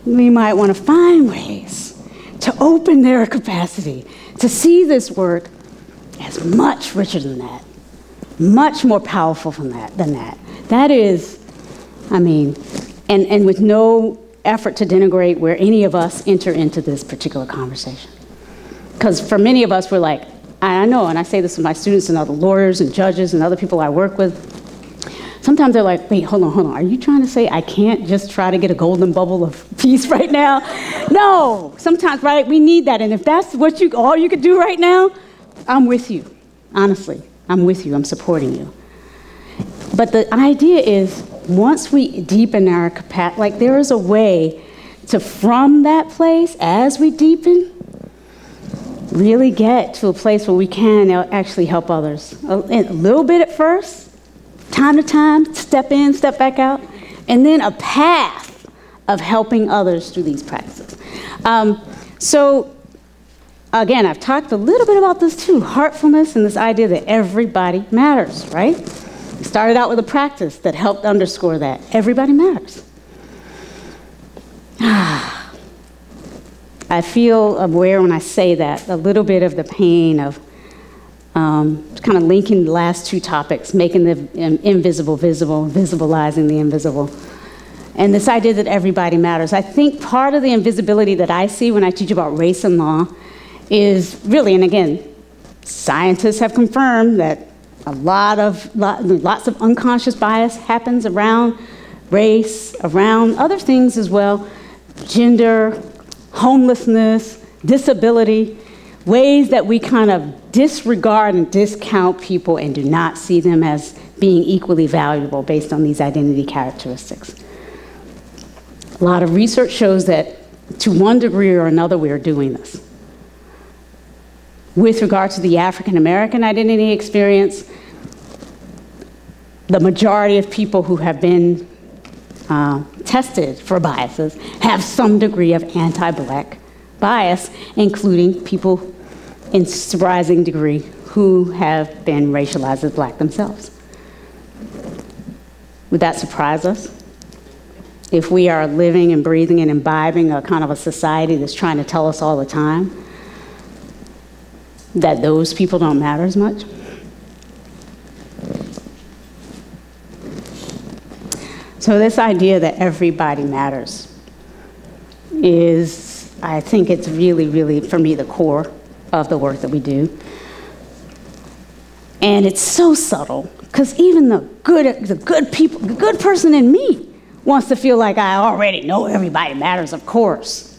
we might want to find ways to open their capacity to see this work as much richer than that, much more powerful than that. That is, and with no effort to denigrate where any of us enter into this particular conversation. Because for many of us, we're like, I know, and I say this to my students and other lawyers and judges and other people I work with, sometimes they're like, wait, hold on, are you trying to say I can't just try to get a golden bubble of peace right now? No, sometimes, right, we need that, and if that's all you could do right now, I'm with you, honestly. I'm with you, I'm supporting you. But the idea is, once we deepen our capacity, there is a way to, from that place, as we deepen, really get to a place where we can actually help others. A little bit at first, time to time, step in, step back out, and then a path of helping others through these practices. So, again, I've talked a little bit about this too, heartfulness and this idea that everybody matters, right? We started out with a practice that helped underscore that. Everybody matters. I feel aware when I say that, a little bit of the pain of kind of linking the last two topics, making the invisible visible, visibilizing the invisible, and this idea that everybody matters. I think part of the invisibility that I see when I teach about race and law is really, and again, scientists have confirmed that lots of unconscious bias happens around race, around other things as well, gender, homelessness, disability, ways that we kind of disregard and discount people and do not see them as being equally valuable based on these identity characteristics. A lot of research shows that to one degree or another we are doing this. With regard to the African American identity experience, the majority of people who have been tested for biases have some degree of anti-Black bias, including people in surprising degree who have been racialized as Black themselves. Would that surprise us? If we are living and breathing and imbibing a kind of a society that's trying to tell us all the time that those people don't matter as much? So this idea that everybody matters is, I think it's really, really, for me, the core of the work that we do. And it's so subtle, because even the good person in me wants to feel like I already know everybody matters, of course.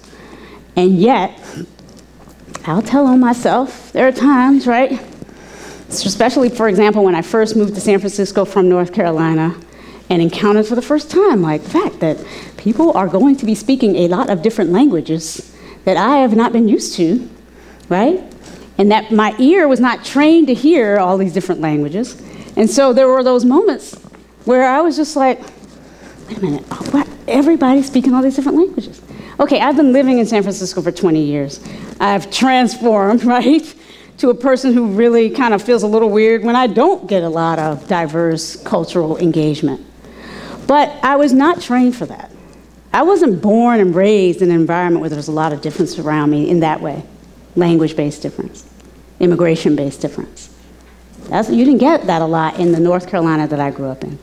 And yet, I'll tell on myself, there are times, right? Especially, for example, when I first moved to San Francisco from North Carolina and encountered for the first time, like, the fact that people are going to be speaking a lot of different languages that I have not been used to, right? And that my ear was not trained to hear all these different languages. And so there were those moments where I was just like, wait a minute, what? Everybody's speaking all these different languages. Okay, I've been living in San Francisco for 20 years. I've transformed, right, to a person who really kind of feels a little weird when I don't get a lot of diverse cultural engagement. But I was not trained for that. I wasn't born and raised in an environment where there's a lot of difference around me in that way. Language-based difference, immigration-based difference. You didn't get that a lot in the North Carolina that I grew up in.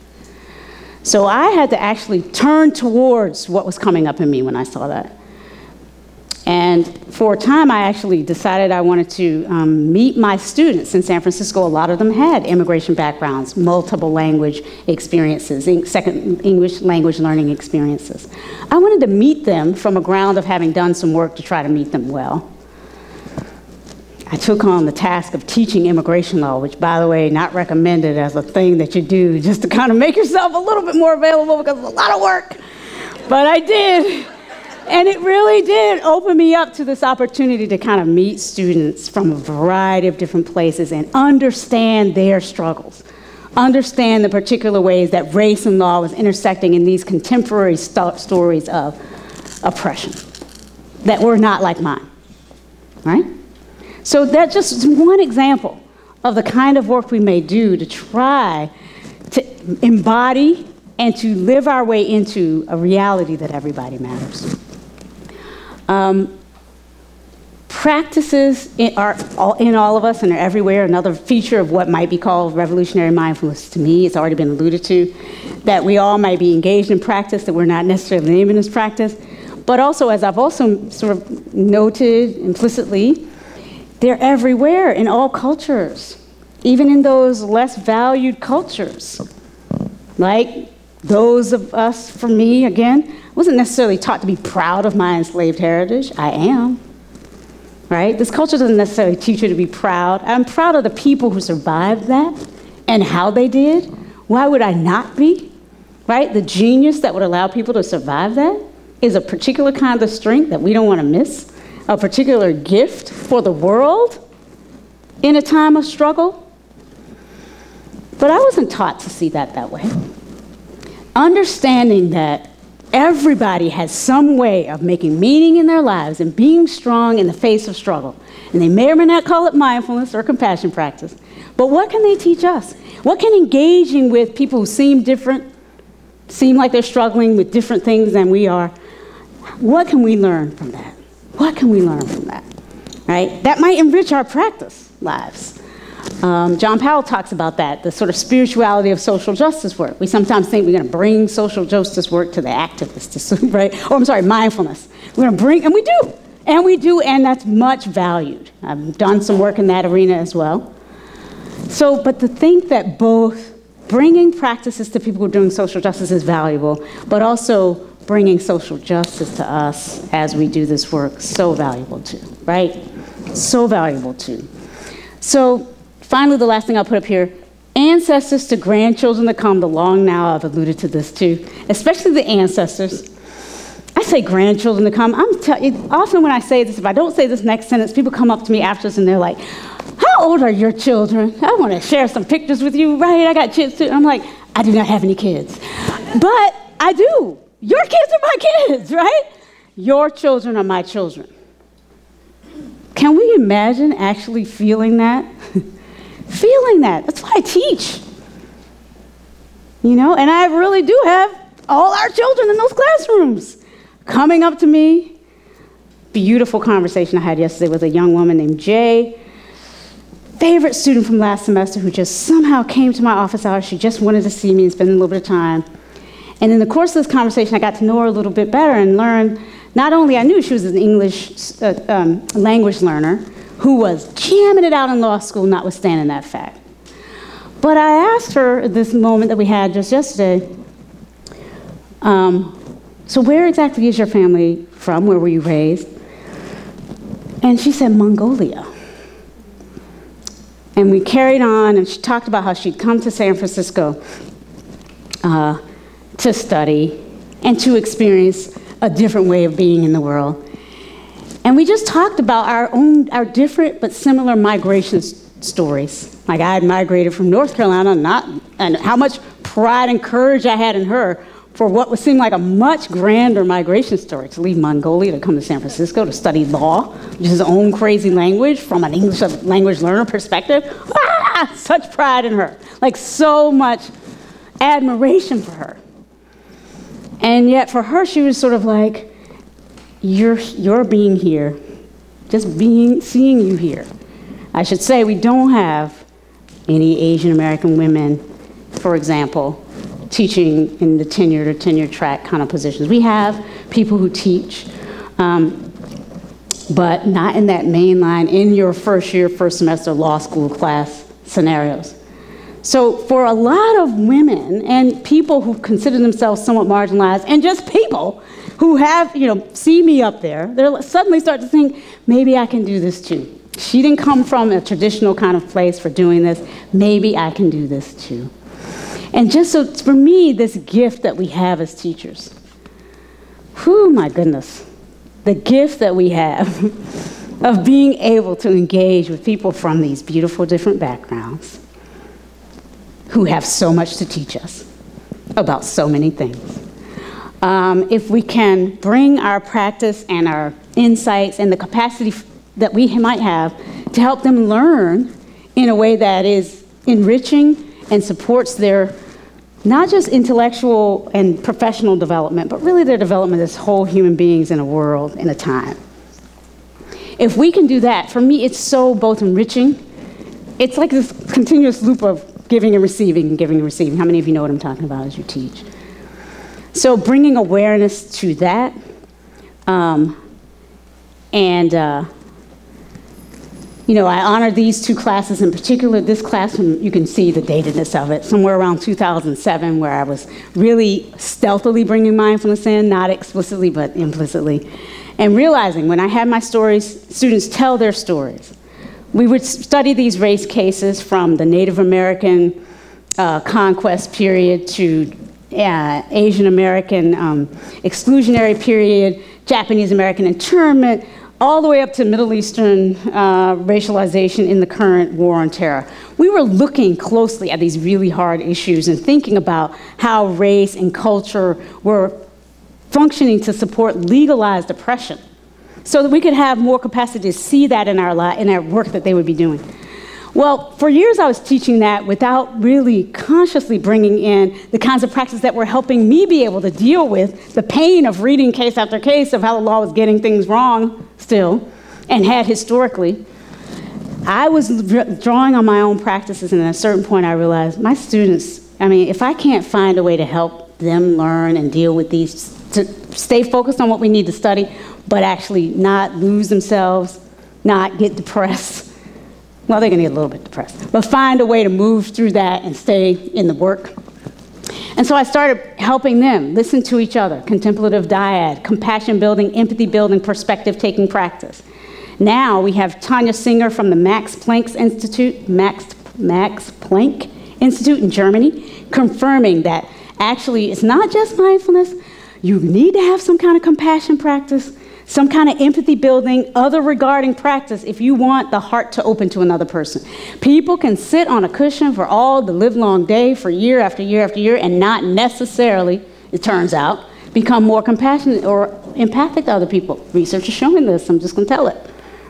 So I had to actually turn towards what was coming up in me when I saw that. And for a time, I actually decided I wanted to meet my students in San Francisco. A lot of them had immigration backgrounds, multiple language experiences, second English language learning experiences. I wanted to meet them from a ground of having done some work to try to meet them well. I took on the task of teaching immigration law, which, by the way, not recommended as a thing that you do just to kind of make yourself a little bit more available because it's a lot of work. But I did. And it really did open me up to this opportunity to kind of meet students from a variety of different places and understand their struggles, understand the particular ways that race and law was intersecting in these contemporary stories of oppression that were not like mine, right? So that's just one example of the kind of work we may do to try to embody and to live our way into a reality that everybody matters. Practices are in all of us and are everywhere. Another feature of what might be called revolutionary mindfulness to me, it's already been alluded to, that we all might be engaged in practice that we're not necessarily naming as practice. But also, as I've also sort of noted implicitly, they're everywhere in all cultures, even in those less valued cultures. Like those of us, for me, again, wasn't necessarily taught to be proud of my enslaved heritage. I am, right? This culture doesn't necessarily teach you to be proud. I'm proud of the people who survived that and how they did. Why would I not be, right? The genius that would allow people to survive that is a particular kind of strength that we don't want to miss. A particular gift for the world in a time of struggle. But I wasn't taught to see that way. Understanding that everybody has some way of making meaning in their lives and being strong in the face of struggle. And they may or may not call it mindfulness or compassion practice. But what can they teach us? What can engaging with people who seem different, seem like they're struggling with different things than we are, what can we learn from that? What can we learn from that, right? That might enrich our practice lives. John Powell talks about that, the sort of spirituality of social justice work. We sometimes think we're going to bring social justice work to the activists, right? Or I'm sorry, mindfulness. We're going to bring, and we do, and that's much valued. I've done some work in that arena as well. So, but to think that both bringing practices to people who are doing social justice is valuable, but also bringing social justice to us as we do this work, so valuable too, right? So valuable too. So finally, the last thing I'll put up here, ancestors to grandchildren to come, the long now, I've alluded to this too, especially the ancestors. I say grandchildren to come. Often when I say this, if I don't say this next sentence, people come up to me afterwards and they're like, how old are your children? I want to share some pictures with you, right? I got kids too. I'm like, I do not have any kids. But I do. your kids are my kids, right? Your children are my children. Can we imagine actually feeling that? Feeling that. That's why I teach. You know, and I really do have all our children in those classrooms coming up to me. Beautiful conversation I had yesterday with a young woman named Jay, favorite student from last semester who just somehow came to my office hours. She just wanted to see me and spend a little bit of time. And in the course of this conversation, I got to know her a little bit better and learned, not only I knew she was an English language learner who was jamming it out in law school, notwithstanding that fact. But I asked her at this moment that we had just yesterday, so where exactly is your family from? Where were you raised? And she said, Mongolia. And we carried on, and she talked about how she'd come to San Francisco to study and to experience a different way of being in the world. And we just talked about our different but similar migration stories. Like I had migrated from North Carolina, and how much pride and courage I had in her for what would seem like a much grander migration story, to leave Mongolia to come to San Francisco to study law, which is his own crazy language from an English language learner perspective. Ah, such pride in her, like so much admiration for her. And yet for her, she was sort of like, you're being here, just seeing you here. I should say we don't have any Asian American women, for example, teaching in the tenured or tenure track kind of positions. We have people who teach, but not in that mainline, in your first year, first semester law school class scenarios. So for a lot of women and people who consider themselves somewhat marginalized, and just people who have, see me up there, they'll suddenly start to think, maybe I can do this too. She didn't come from a traditional kind of place for doing this. Maybe I can do this too. And just so, for me, this gift that we have as teachers, whew, my goodness, the gift that we have of being able to engage with people from these beautiful different backgrounds who have so much to teach us about so many things. If we can bring our practice and our insights and the capacity that we might have to help them learn in a way that is enriching and supports their not just intellectual and professional development, but really their development as whole human beings in a world, in a time. If we can do that, for me, it's so both enriching. It's like this continuous loop of giving and receiving and giving and receiving. How many of you know what I'm talking about as you teach? So bringing awareness to that, I honor these two classes in particular. This class, you can see the datedness of it, somewhere around 2007, where I was really stealthily bringing mindfulness in, not explicitly, but implicitly. And realizing when I had my stories, students tell their stories. We would study these race cases from the Native American conquest period to Asian American exclusionary period, Japanese American internment, all the way up to Middle Eastern racialization in the current war on terror. We were looking closely at these really hard issues and thinking about how race and culture were functioning to support legalized oppression so that we could have more capacity to see that in our work that they would be doing. Well, for years I was teaching that without really consciously bringing in the kinds of practices that were helping me be able to deal with the pain of reading case after case of how the law was getting things wrong still, and had historically. I was drawing on my own practices, and at a certain point I realized my students, if I can't find a way to help them learn and deal with these, to stay focused on what we need to study, but actually not lose themselves, not get depressed. Well, they're going to get a little bit depressed, but find a way to move through that and stay in the work. And so I started helping them listen to each other, contemplative dyad, compassion building, empathy building, perspective taking practice. Now we have Tanya Singer from the Max Planck Institute in Germany, confirming that actually it's not just mindfulness. You need to have some kind of compassion practice, some kind of empathy building, other regarding practice if you want the heart to open to another person. People can sit on a cushion for all the livelong day, for year after year after year, and not necessarily, it turns out, become more compassionate or empathic to other people. Research is showing this. I'm just going to tell it.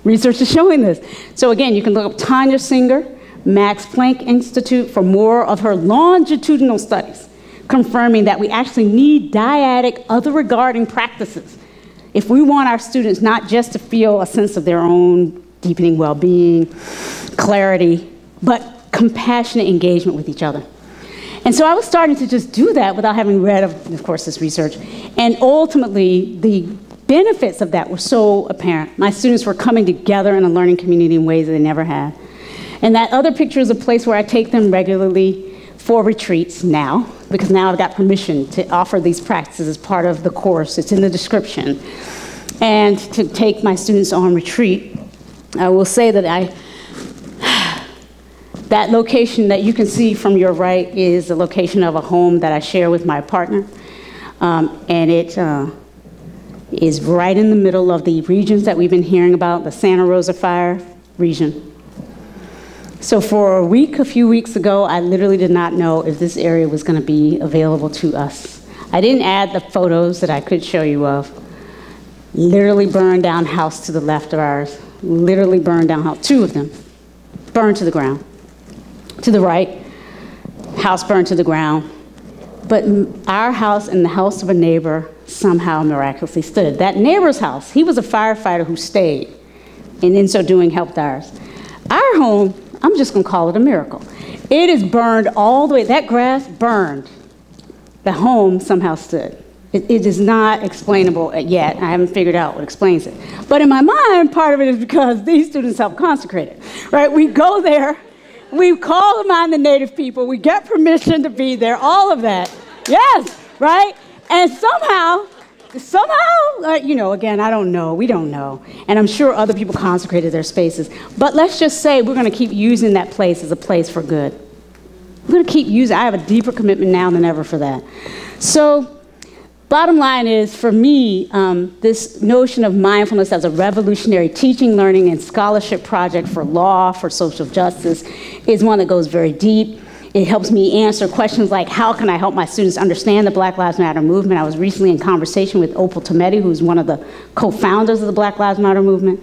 Research is showing this. So again, you can look up Tanya Singer, Max Planck Institute, for more of her longitudinal studies confirming that we actually need dyadic, other-regarding practices if we want our students not just to feel a sense of their own deepening well-being, clarity, but compassionate engagement with each other. And so I was starting to just do that without having read, of course, this research. And ultimately, the benefits of that were so apparent. My students were coming together in a learning community in ways that they never had. And that other picture is a place where I take them regularly for retreats now, because now I've got permission to offer these practices as part of the course. It's in the description. And to take my students on retreat, I will say that that location that you can see from your right is the location of a home that I share with my partner. And it is right in the middle of the regions that we've been hearing about, the Santa Rosa Fire region. So for a few weeks ago, I literally did not know if this area was going to be available to us. I didn't add the photos that I could show you of. Literally burned down house to the left of ours. Literally burned down house, 2 of them. Burned to the ground. To the right, house burned to the ground. But our house and the house of a neighbor somehow miraculously stood. That neighbor's house, he was a firefighter who stayed, and in so doing helped ours. Our home, I'm just going to call it a miracle. It is burned all the way. That grass burned. The home somehow stood. It is not explainable yet. I haven't figured out what explains it. But in my mind, part of it is because these students self-consecrated, right? We go there, we call them on the native people, we get permission to be there, all of that. Yes, right? And somehow, you know, again, I don't know, we don't know. And I'm sure other people consecrated their spaces. But let's just say we're going to keep using that place as a place for good. We're going to keep using it. I have a deeper commitment now than ever for that. So, bottom line is, for me, this notion of mindfulness as a revolutionary teaching, learning, and scholarship project for law, for social justice, is one that goes very deep. It helps me answer questions like, how can I help my students understand the Black Lives Matter movement? I was recently in conversation with Opal Tometi, who's one of the co-founders of the Black Lives Matter movement.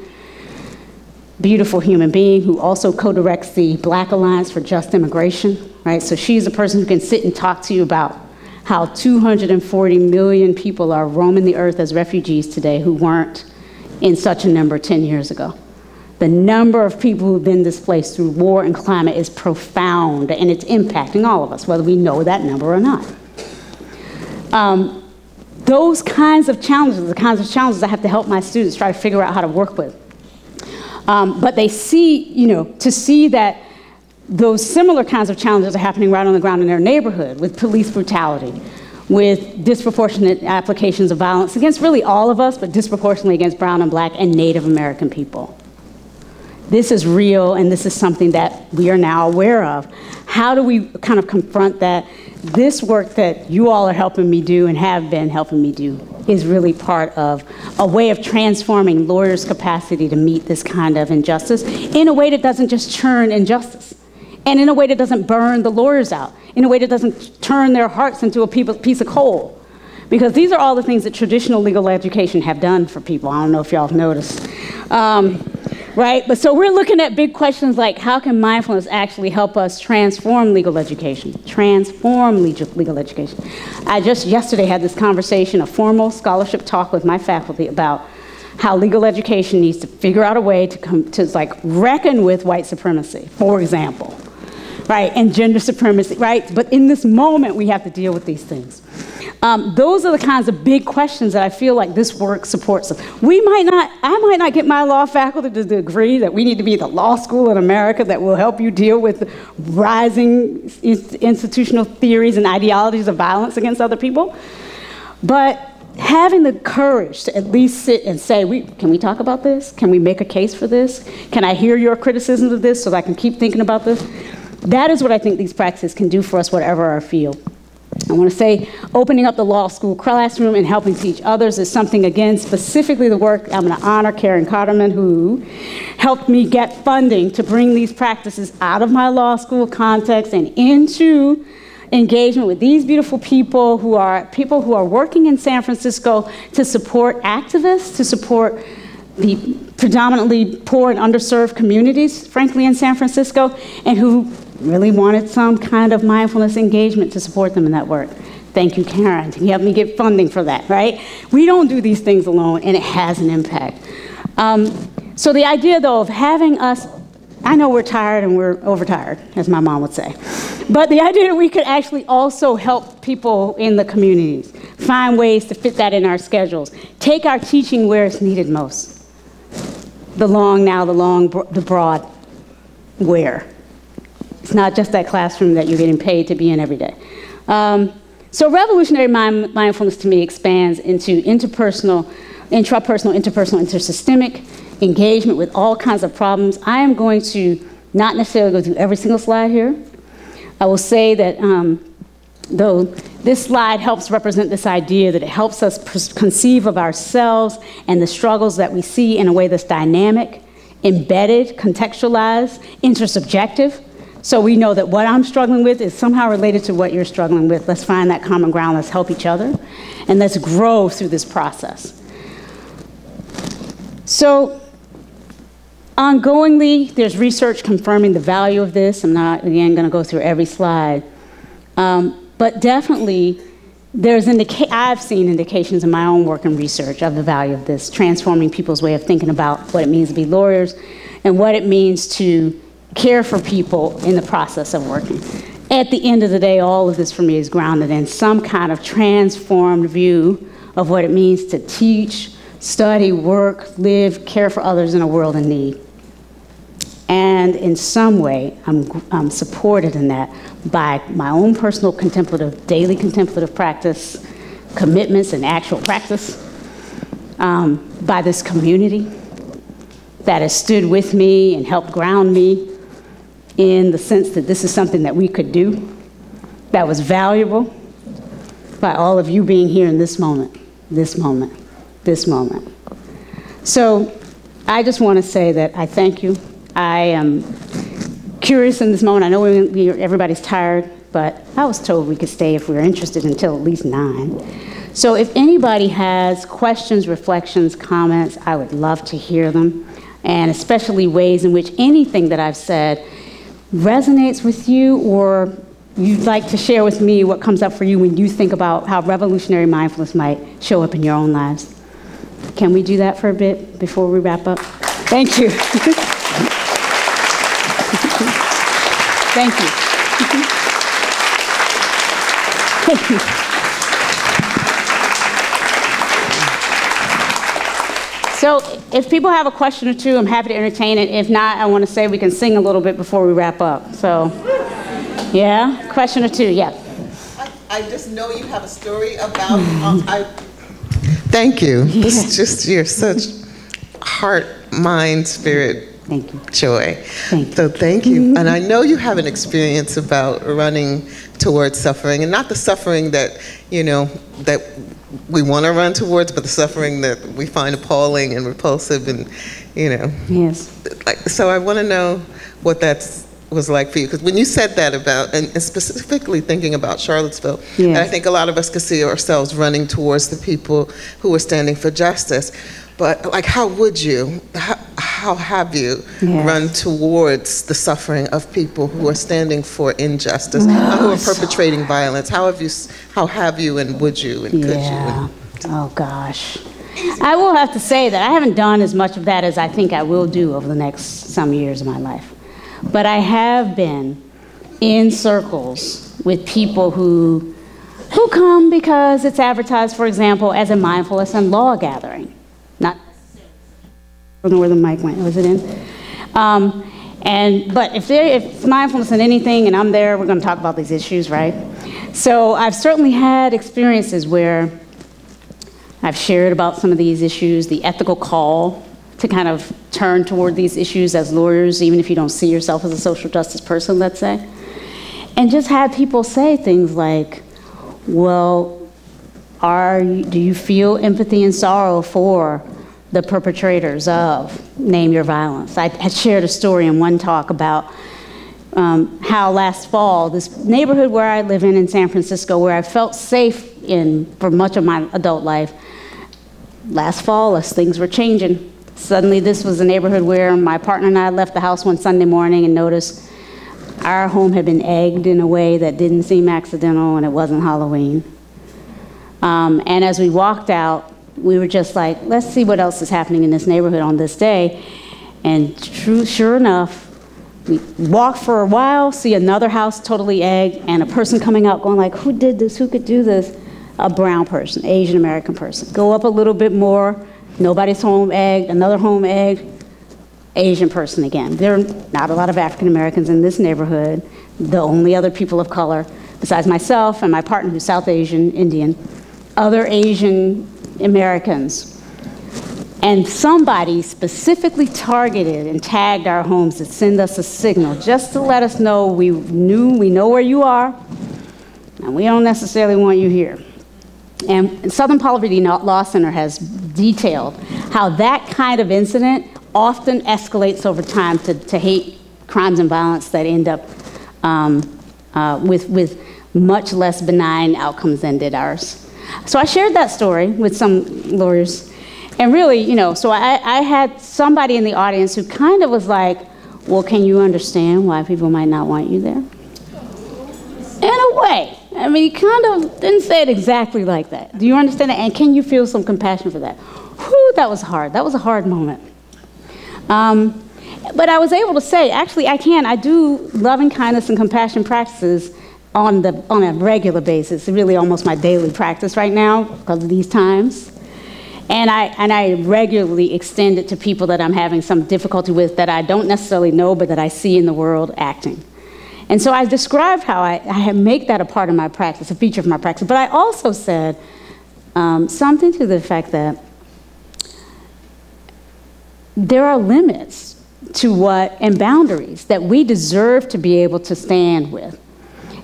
Beautiful human being who also co-directs the Black Alliance for Just Immigration, right? So she's a person who can sit and talk to you about how 240 million people are roaming the earth as refugees today who weren't in such a number 10 years ago. The number of people who've been displaced through war and climate is profound, and it's impacting all of us, whether we know that number or not. Those kinds of challenges, the kinds of challenges I have to help my students try to figure out how to work with. But they see, you know, to see that those similar kinds of challenges are happening right on the ground in their neighborhood, with police brutality, with disproportionate applications of violence against really all of us, but disproportionately against brown and black and Native American people. This is real, and this is something that we are now aware of. How do we kind of confront that? This work that you all are helping me do and have been helping me do is really part of a way of transforming lawyers' capacity to meet this kind of injustice in a way that doesn't just churn injustice, and in a way that doesn't burn the lawyers out, in a way that doesn't turn their hearts into a piece of coal. Because these are all the things that traditional legal education have done for people. I don't know if y'all have noticed. Right? But so we're looking at big questions like, how can mindfulness actually help us transform legal education? Transform legal education. I just yesterday had this conversation, a formal scholarship talk with my faculty about how legal education needs to figure out a way to like reckon with white supremacy, for example, right? And gender supremacy, right? But in this moment, we have to deal with these things. Those are the kinds of big questions that I feel like this work supports. I might not get my law faculty to agree that we need to be the law school in America that will help you deal with rising institutional theories and ideologies of violence against other people. But having the courage to at least sit and say, can we talk about this? Can we make a case for this? Can I hear your criticisms of this so that I can keep thinking about this? That is what I think these practices can do for us, whatever our field. I want to say opening up the law school classroom and helping teach others is something, again, specifically the work, I'm going to honor Karen Cotterman, who helped me get funding to bring these practices out of my law school context and into engagement with these beautiful people who are working in San Francisco to support activists, to support the predominantly poor and underserved communities, frankly, in San Francisco, and who really wanted some kind of mindfulness engagement to support them in that work. Thank you, Karen. You helped me get funding for that, right? We don't do these things alone, and it has an impact. So the idea, though, of having us, I know we're tired and we're overtired, as my mom would say, but the idea that we could actually also help people in the communities, find ways to fit that in our schedules, take our teaching where it's needed most. The long now, the broad, where. It's not just that classroom that you're getting paid to be in every day. So revolutionary mindfulness to me expands into intrapersonal, intersystemic engagement with all kinds of problems. I am going to not necessarily go through every single slide here. I will say that though this slide helps represent this idea that it helps us conceive of ourselves and the struggles that we see in a way that's dynamic, embedded, contextualized, intersubjective. So we know that what I'm struggling with is somehow related to what you're struggling with. Let's find that common ground, let's help each other, and let's grow through this process. So ongoingly, there's research confirming the value of this. I'm not, again, going to go through every slide. But definitely, I've seen indications in my own work and research of the value of this, transforming people's way of thinking about what it means to be lawyers and what it means to care for people in the process of working. At the end of the day, all of this for me is grounded in some kind of transformed view of what it means to teach, study, work, live, care for others in a world in need. And in some way, I'm supported in that by my own personal daily contemplative practice, commitments and actual practice, by this community that has stood with me and helped ground me in the sense that this is something that we could do, that was valuable, by all of you being here in this moment, this moment, this moment. So I just want to say that I thank you. I am curious in this moment. I know everybody's tired, but I was told we could stay if we were interested until at least 9. So if anybody has questions, reflections, comments, I would love to hear them, and especially ways in which anything that I've said resonates with you, or you'd like to share with me what comes up for you when you think about how revolutionary mindfulness might show up in your own lives. Can we do that for a bit before we wrap up? Thank you. Thank you. Thank you. So if people have a question or two, I'm happy to entertain it. If not, I want to say we can sing a little bit before we wrap up. So, yeah, question or two, yeah. I just know you have a story about, thank you. Yeah. This is just, you're such heart, mind, spirit, thank you. Joy. Thank you. So thank you. And I know you have an experience about running towards suffering, and not the suffering that, that we want to run towards, but the suffering that we find appalling and repulsive and, Yes. So I want to know what that was like for you. Because when you said that about, and specifically thinking about Charlottesville, Yes. and I think a lot of us could see ourselves running towards the people who are standing for justice. But how would you, how have you run towards the suffering of people who are standing for injustice, who are perpetrating violence? How have you and would you and could you? Oh gosh. I will have to say that I haven't done as much of that as I think I will do over the next some years of my life. But I have been in circles with people who come because it's advertised, for example, as a mindfulness and law gathering. Not, I don't know where the mic went. Was it in? But if mindfulness in anything and I'm there, we're going to talk about these issues, right? So I've certainly had experiences where I've shared about some of these issues, the ethical call to kind of turn toward these issues as lawyers, even if you don't see yourself as a social justice person, let's say. And just had people say things like, well, do you feel empathy and sorrow for the perpetrators of Name Your Violence? I had shared a story in one talk about how last fall, this neighborhood where I live in San Francisco, where I felt safe in for much of my adult life, last fall, as things were changing, suddenly this was a neighborhood where my partner and I left the house one Sunday morning and noticed our home had been egged in a way that didn't seem accidental, and it wasn't Halloween. And as we walked out, we were just like, let's see what else is happening in this neighborhood on this day. And sure enough, we walk for a while, see another house totally egged, and a person coming out going like, who did this? Who could do this? A brown person, Asian American person. Go up a little bit more, nobody's home egged, another home egged, Asian person again. There are not a lot of African Americans in this neighborhood. The only other people of color, besides myself and my partner who's South Asian, Indian, other Asian Americans. And somebody specifically targeted and tagged our homes to send us a signal just to let us know we know where you are, and we don't necessarily want you here. And Southern Poverty Law Center has detailed how that kind of incident often escalates over time to hate crimes and violence that end up with much less benign outcomes than did ours. So I shared that story with some lawyers. And really, you know, so I had somebody in the audience who kind of was like, well, can you understand why people might not want you there? In a way. I mean, he kind of didn't say it exactly like that. Do you understand that? And can you feel some compassion for that? Whew, that was hard. That was a hard moment. But I was able to say, actually, I do loving kindness and compassion practices on a regular basis. It's really almost my daily practice right now because of these times. And I regularly extend it to people that I'm having some difficulty with that I don't necessarily know, but that I see in the world acting. And so I described how I make that a part of my practice, a feature of my practice. But I also said something to the effect that there are limits to and boundaries that we deserve to be able to stand with.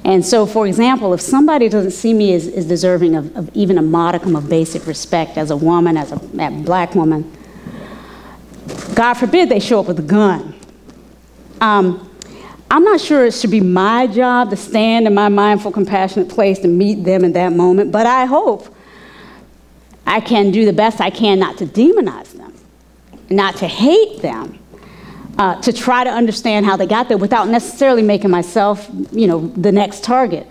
And so, for example, if somebody doesn't see me as deserving of even a modicum of basic respect as a woman, as a black woman, God forbid they show up with a gun. I'm not sure it should be my job to stand in my mindful, compassionate place to meet them in that moment, but I hope I can do the best I can not to demonize them, not to hate them, to try to understand how they got there without necessarily making myself, you know, the next target.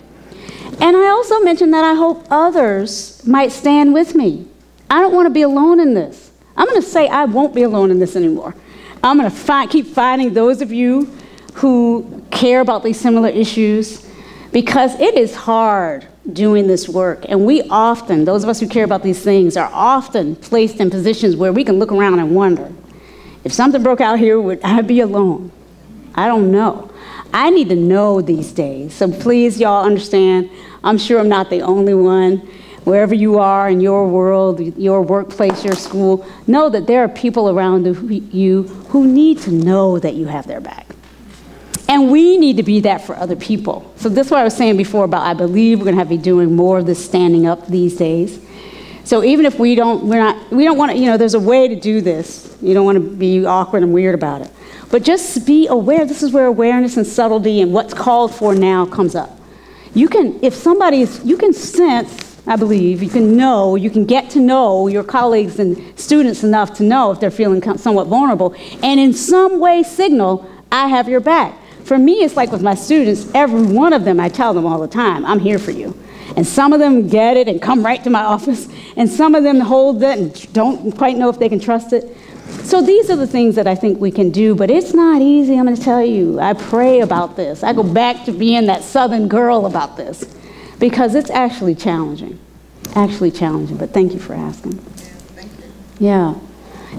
And I also mentioned that I hope others might stand with me. I don't want to be alone in this. I'm going to say I won't be alone in this anymore. I'm going to keep finding those of you who care about these similar issues, because it is hard doing this work. And we often, those of us who care about these things, are often placed in positions where we can look around and wonder, if something broke out here, would I be alone? I don't know. I need to know these days. So please, y'all understand, I'm sure I'm not the only one. Wherever you are in your world, your workplace, your school, know that there are people around you who need to know that you have their back. And we need to be that for other people. So that's what I was saying before about I believe we're going to have to be doing more of this standing up these days. So even if we don't want to, you know, there's a way to do this. You don't want to be awkward and weird about it. But just be aware. This is where awareness and subtlety and what's called for now comes up. You can, if somebody's, you can sense, I believe, you can get to know your colleagues and students enough to know if they're feeling somewhat vulnerable, and in some way signal, I have your back. For me, it's like with my students, every one of them, I tell them all the time, I'm here for you. And some of them get it and come right to my office, and some of them hold it and don't quite know if they can trust it. So these are the things that I think we can do, but it's not easy, I'm going to tell you. I pray about this. I go back to being that Southern girl about this, because it's actually challenging. But thank you for asking. Yeah, thank you. Yeah.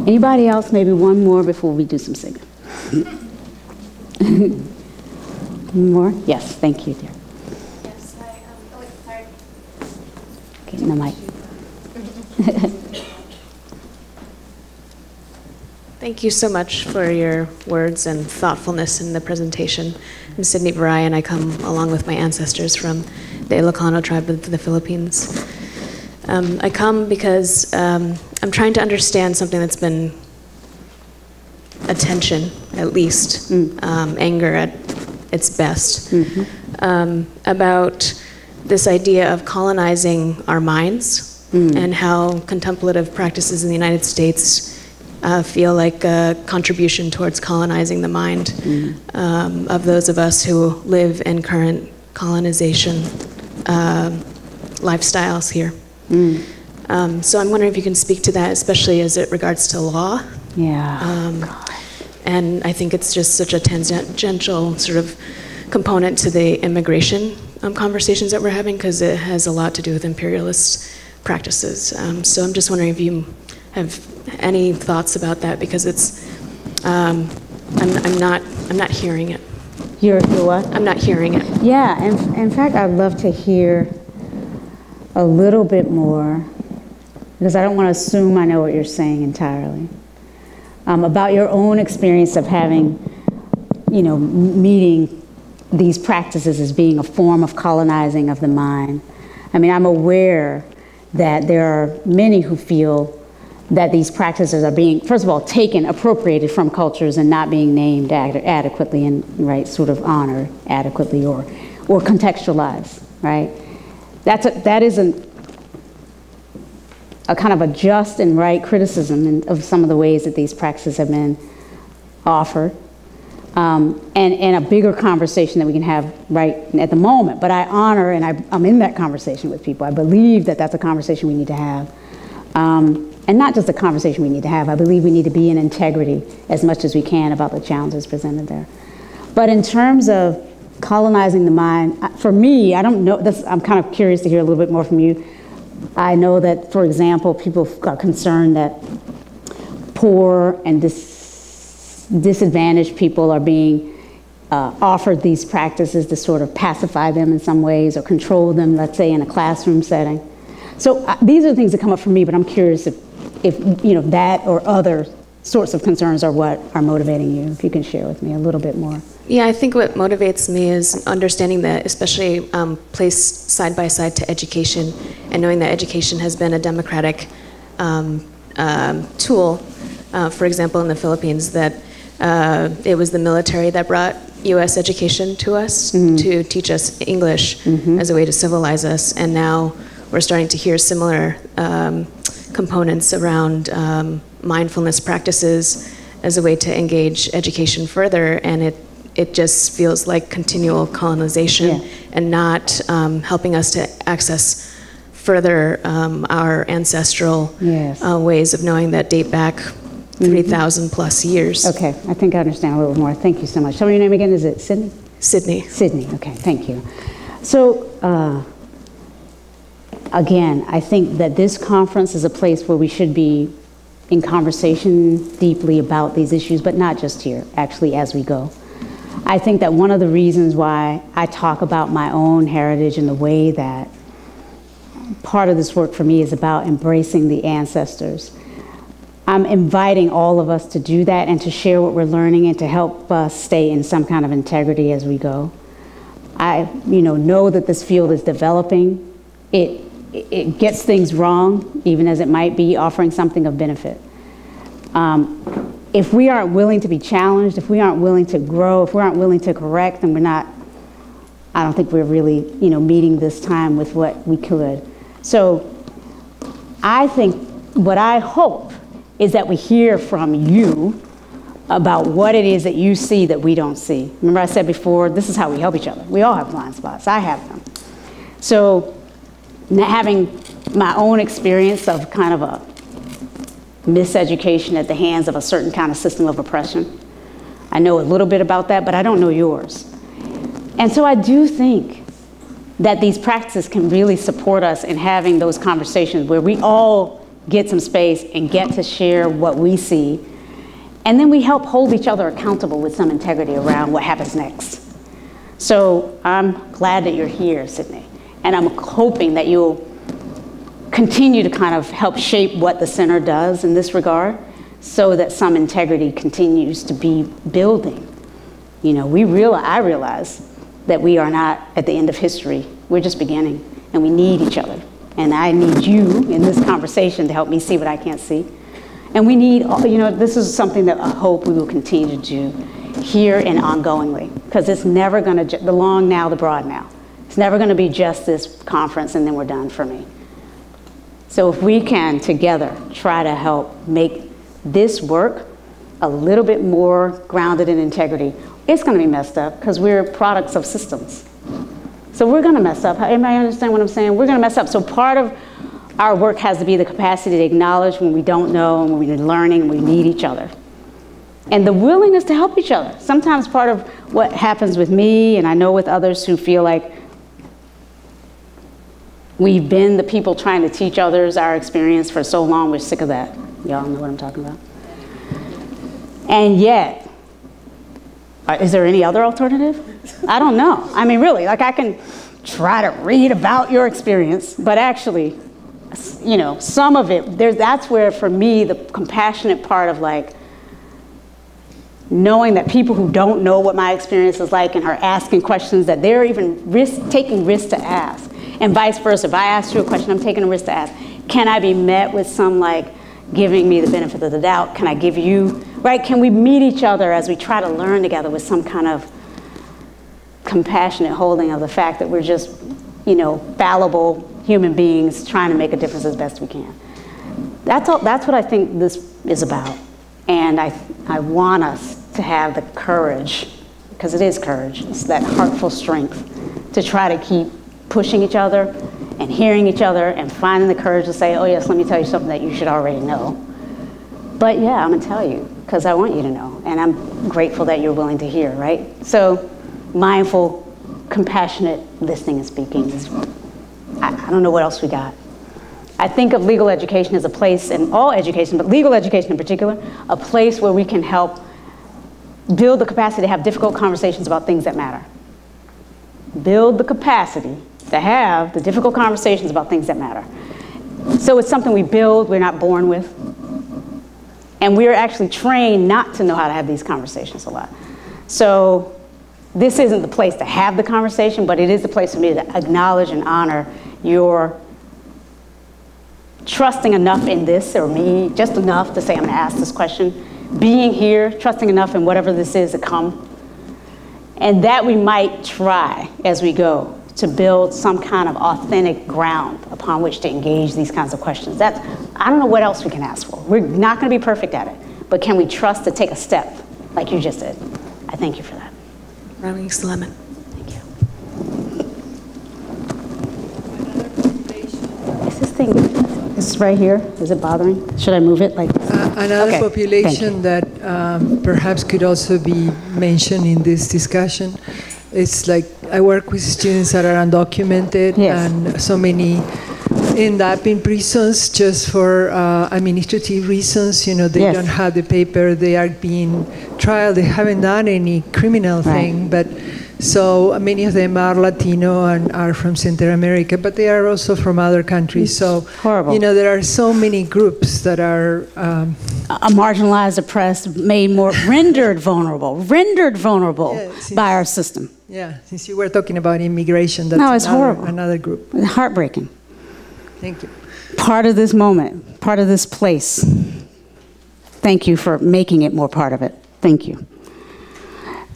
Anybody else? Maybe one more before we do some singing. More? Yes, thank you, dear. Yes, sorry. Okay, no mic. Thank you so much for your words and thoughtfulness in the presentation. I'm Sydney Barai, and I come along with my ancestors from the Ilocano tribe of the Philippines. I come because I'm trying to understand something that's been a tension, at least, anger at its best, about this idea of colonizing our minds and how contemplative practices in the United States feel like a contribution towards colonizing the mind of those of us who live in current colonization lifestyles here. So I'm wondering if you can speak to that, especially as it regards to law. And I think it's just such a tangential sort of component to the immigration conversations that we're having, because it has a lot to do with imperialist practices. So I'm just wondering if you have any thoughts about that, because it's I'm not hearing it. You're what? I'm not hearing it. Yeah, and in fact, I'd love to hear a little bit more, because I don't want to assume I know what you're saying entirely, about your own experience of having, meeting these practices as being a form of colonizing of the mind. I mean, I'm aware that there are many who feel that these practices are being, first of all, taken, appropriated from cultures and not being named adequately and, right, sort of honored adequately or contextualized, right? That isn't a kind of a just and right criticism of some of the ways that these practices have been offered, and a bigger conversation that we can have right at the moment. But I honor, and I'm in that conversation with people. I believe that that's a conversation we need to have. And not just a conversation we need to have. I believe we need to be in integrity as much as we can about the challenges presented there. But in terms of colonizing the mind, for me, I don't know, I'm kind of curious to hear a little bit more from you. I know that, for example, people are concerned that poor and disadvantaged people are being offered these practices to sort of pacify them in some ways or control them, let's say, in a classroom setting. So these are the things that come up for me, but I'm curious if that or other sorts of concerns are what are motivating you. If you can share with me a little bit more. Yeah, I think what motivates me is understanding that, especially placed side by side to education, and knowing that education has been a democratic tool. For example, in the Philippines, that it was the military that brought U.S. education to us to teach us English as a way to civilize us, and now we're starting to hear similar components around mindfulness practices as a way to engage education further, and it just feels like continual colonization and not helping us to access further our ancestral ways of knowing that date back 3,000 plus years. Okay, I think I understand a little more. Thank you so much. Tell me your name again. Is it Sydney? Sydney. Sydney, okay, thank you. So, again, I think that this conference is a place where we should be in conversation deeply about these issues, but not just here, actually, as we go. I think that one of the reasons why I talk about my own heritage and the way that part of this work for me is about embracing the ancestors. I'm inviting all of us to do that and to share what we're learning and to help us stay in some kind of integrity as we go. I know that this field is developing. It gets things wrong, even as it might be offering something of benefit. If we aren't willing to be challenged, if we aren't willing to grow, if we aren't willing to correct, then I don't think we're really, meeting this time with what we could. So I think what I hope is that we hear from you about what it is that you see that we don't see. Remember I said before, this is how we help each other. We all have blind spots. I have them. So having my own experience of kind of a miseducation at the hands of a certain kind of system of oppression, I know a little bit about that, but I don't know yours. And so I do think that these practices can really support us in having those conversations where we all get some space and get to share what we see. And then we help hold each other accountable with some integrity around what happens next. So I'm glad that you're here, Sydney. And I'm hoping that you'll continue to kind of help shape what the center does in this regard so that some integrity continues to be building. I realize that we are not at the end of history. We're just beginning, and we need each other. And I need you in this conversation to help me see what I can't see. And we need, this is something that I hope we will continue to do, here and ongoingly, because it's never going to, the long now, the broad now. It's never going to be just this conference and then we're done for me. So if we can together try to help make this work a little bit more grounded in integrity, it's going to be messed up because we're products of systems. So we're going to mess up. Everybody understand what I'm saying? We're going to mess up. So part of our work has to be the capacity to acknowledge when we don't know and when we're learning and we need each other. And the willingness to help each other. Sometimes part of what happens with me, and I know with others who feel like we've been the people trying to teach others our experience for so long, we're sick of that. Y'all know what I'm talking about. And yet, is there any other alternative? I don't know. I mean, really, like I can try to read about your experience, but actually, you know, some of it, that's where, for me, the compassionate part of like knowing that people who don't know what my experience is like and are asking questions that they're even taking risks to ask, and vice versa. If I ask you a question, I'm taking a risk to ask. Can I be met with some like giving me the benefit of the doubt? Can I give you, right? Can we meet each other as we try to learn together with some kind of compassionate holding of the fact that we're just, you know, fallible human beings trying to make a difference as best we can. That's all, that's what I think this is about. And I want us to have the courage, because it is courage, it's that heartful strength to try to keep pushing each other and hearing each other and finding the courage to say, oh yes, let me tell you something that you should already know. But yeah, I'm gonna tell you, because I want you to know. And I'm grateful that you're willing to hear, right? So mindful, compassionate listening and speaking is, I don't know what else we got. I think of legal education as a place, and all education, but legal education in particular, a place where we can help build the capacity to have difficult conversations about things that matter. Build the capacity to have the difficult conversations about things that matter. So it's something we build, we're not born with. And we're actually trained not to know how to have these conversations a lot. So this isn't the place to have the conversation, but it is the place for me to acknowledge and honor your trusting enough in this, or me, just enough to say I'm gonna ask this question, being here, trusting enough in whatever this is to come, and that we might try as we go to build some kind of authentic ground upon which to engage these kinds of questions. That's, I don't know what else we can ask for. We're not gonna be perfect at it, but can we trust to take a step, like you just did? I thank you for that. Running Sulaiman. Thank you. Is this thing? It's right here. Is it bothering? Should I move it? Like another okay. population that perhaps could also be mentioned in this discussion. It's like I work with students that are undocumented, yes. And so many end up in prisons just for administrative reasons. You know, they yes. don't have the paper. They are being tried. They haven't done any criminal thing, but. So many of them are Latino and are from Central America, but they are also from other countries. So, horrible. You know, there are so many groups that are marginalized, oppressed, made more rendered vulnerable by our system. Yeah, since you were talking about immigration, that's it's horrible. Another group. It's heartbreaking. Thank you. Part of this moment, part of this place. Thank you for making it more part of it. Thank you.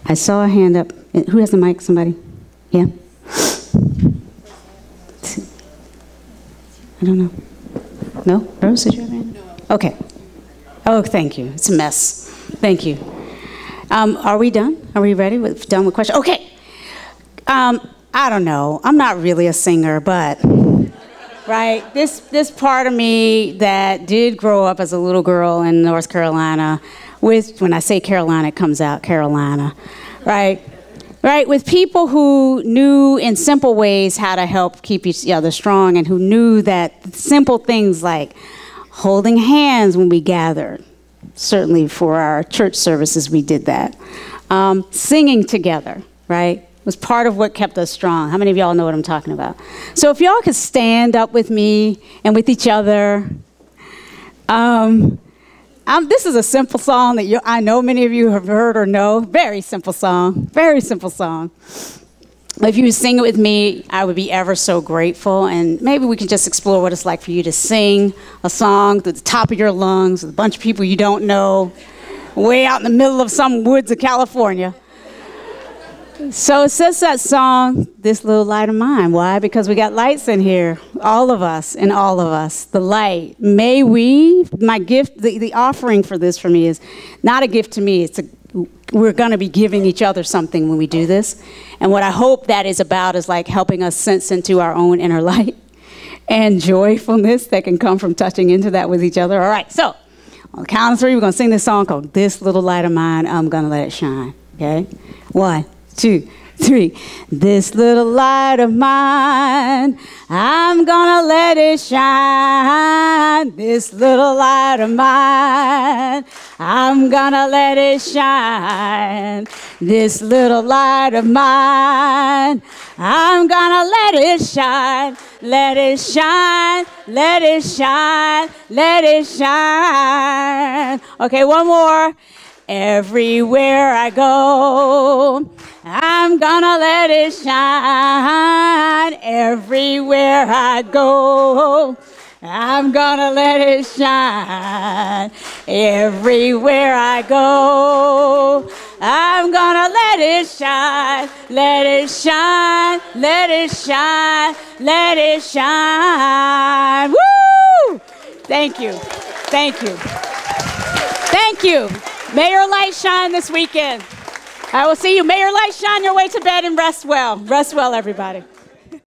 I saw a hand up. Who has the mic? Somebody? Yeah? I don't know. No? Rose, did you have a hand? Okay. Oh, thank you. It's a mess. Thank you. Are we done? Are we ready? Done with questions? Okay. I don't know. I'm not really a singer, but, right? This part of me that did grow up as a little girl in North Carolina with, when I say Carolina, it comes out Carolina, right? Right, with people who knew in simple ways how to help keep each other strong, and who knew that simple things like holding hands when we gathered. Certainly for our church services, we did that. Singing together, right, was part of what kept us strong. How many of y'all know what I'm talking about? So if y'all could stand up with me and with each other. This is a simple song that I know many of you have heard or know. Very simple song. Very simple song. If you would sing it with me, I would be ever so grateful. And maybe we can just explore what it's like for you to sing a song at the top of your lungs with a bunch of people you don't know. way out in the middle of some woods of California. So it says that song, This Little Light of Mine. Why? Because we got lights in here, all of us, and all of us, the light. May we, my gift, the offering for this for me is not a gift to me, we're going to be giving each other something when we do this. And what I hope that is about is like helping us sense into our own inner light and joyfulness that can come from touching into that with each other. All right, so on the count of 3, we're going to sing this song called This Little Light of Mine, I'm going to let it shine, okay? 1, 2, 3. This little light of mine, I'm gonna let it shine. This little light of mine, I'm gonna let it shine. This little light of mine, I'm gonna let it shine. Let it shine, let it shine, let it shine. Okay, one more. Everywhere I go, I'm gonna let it shine. Everywhere I go, I'm gonna let it shine. Everywhere I go, I'm gonna let it shine. Let it shine, let it shine, let it shine. Woo! Thank you, thank you, thank you. May your light shine this weekend. I will see you. May your light shine your way to bed and rest well. Rest well, everybody.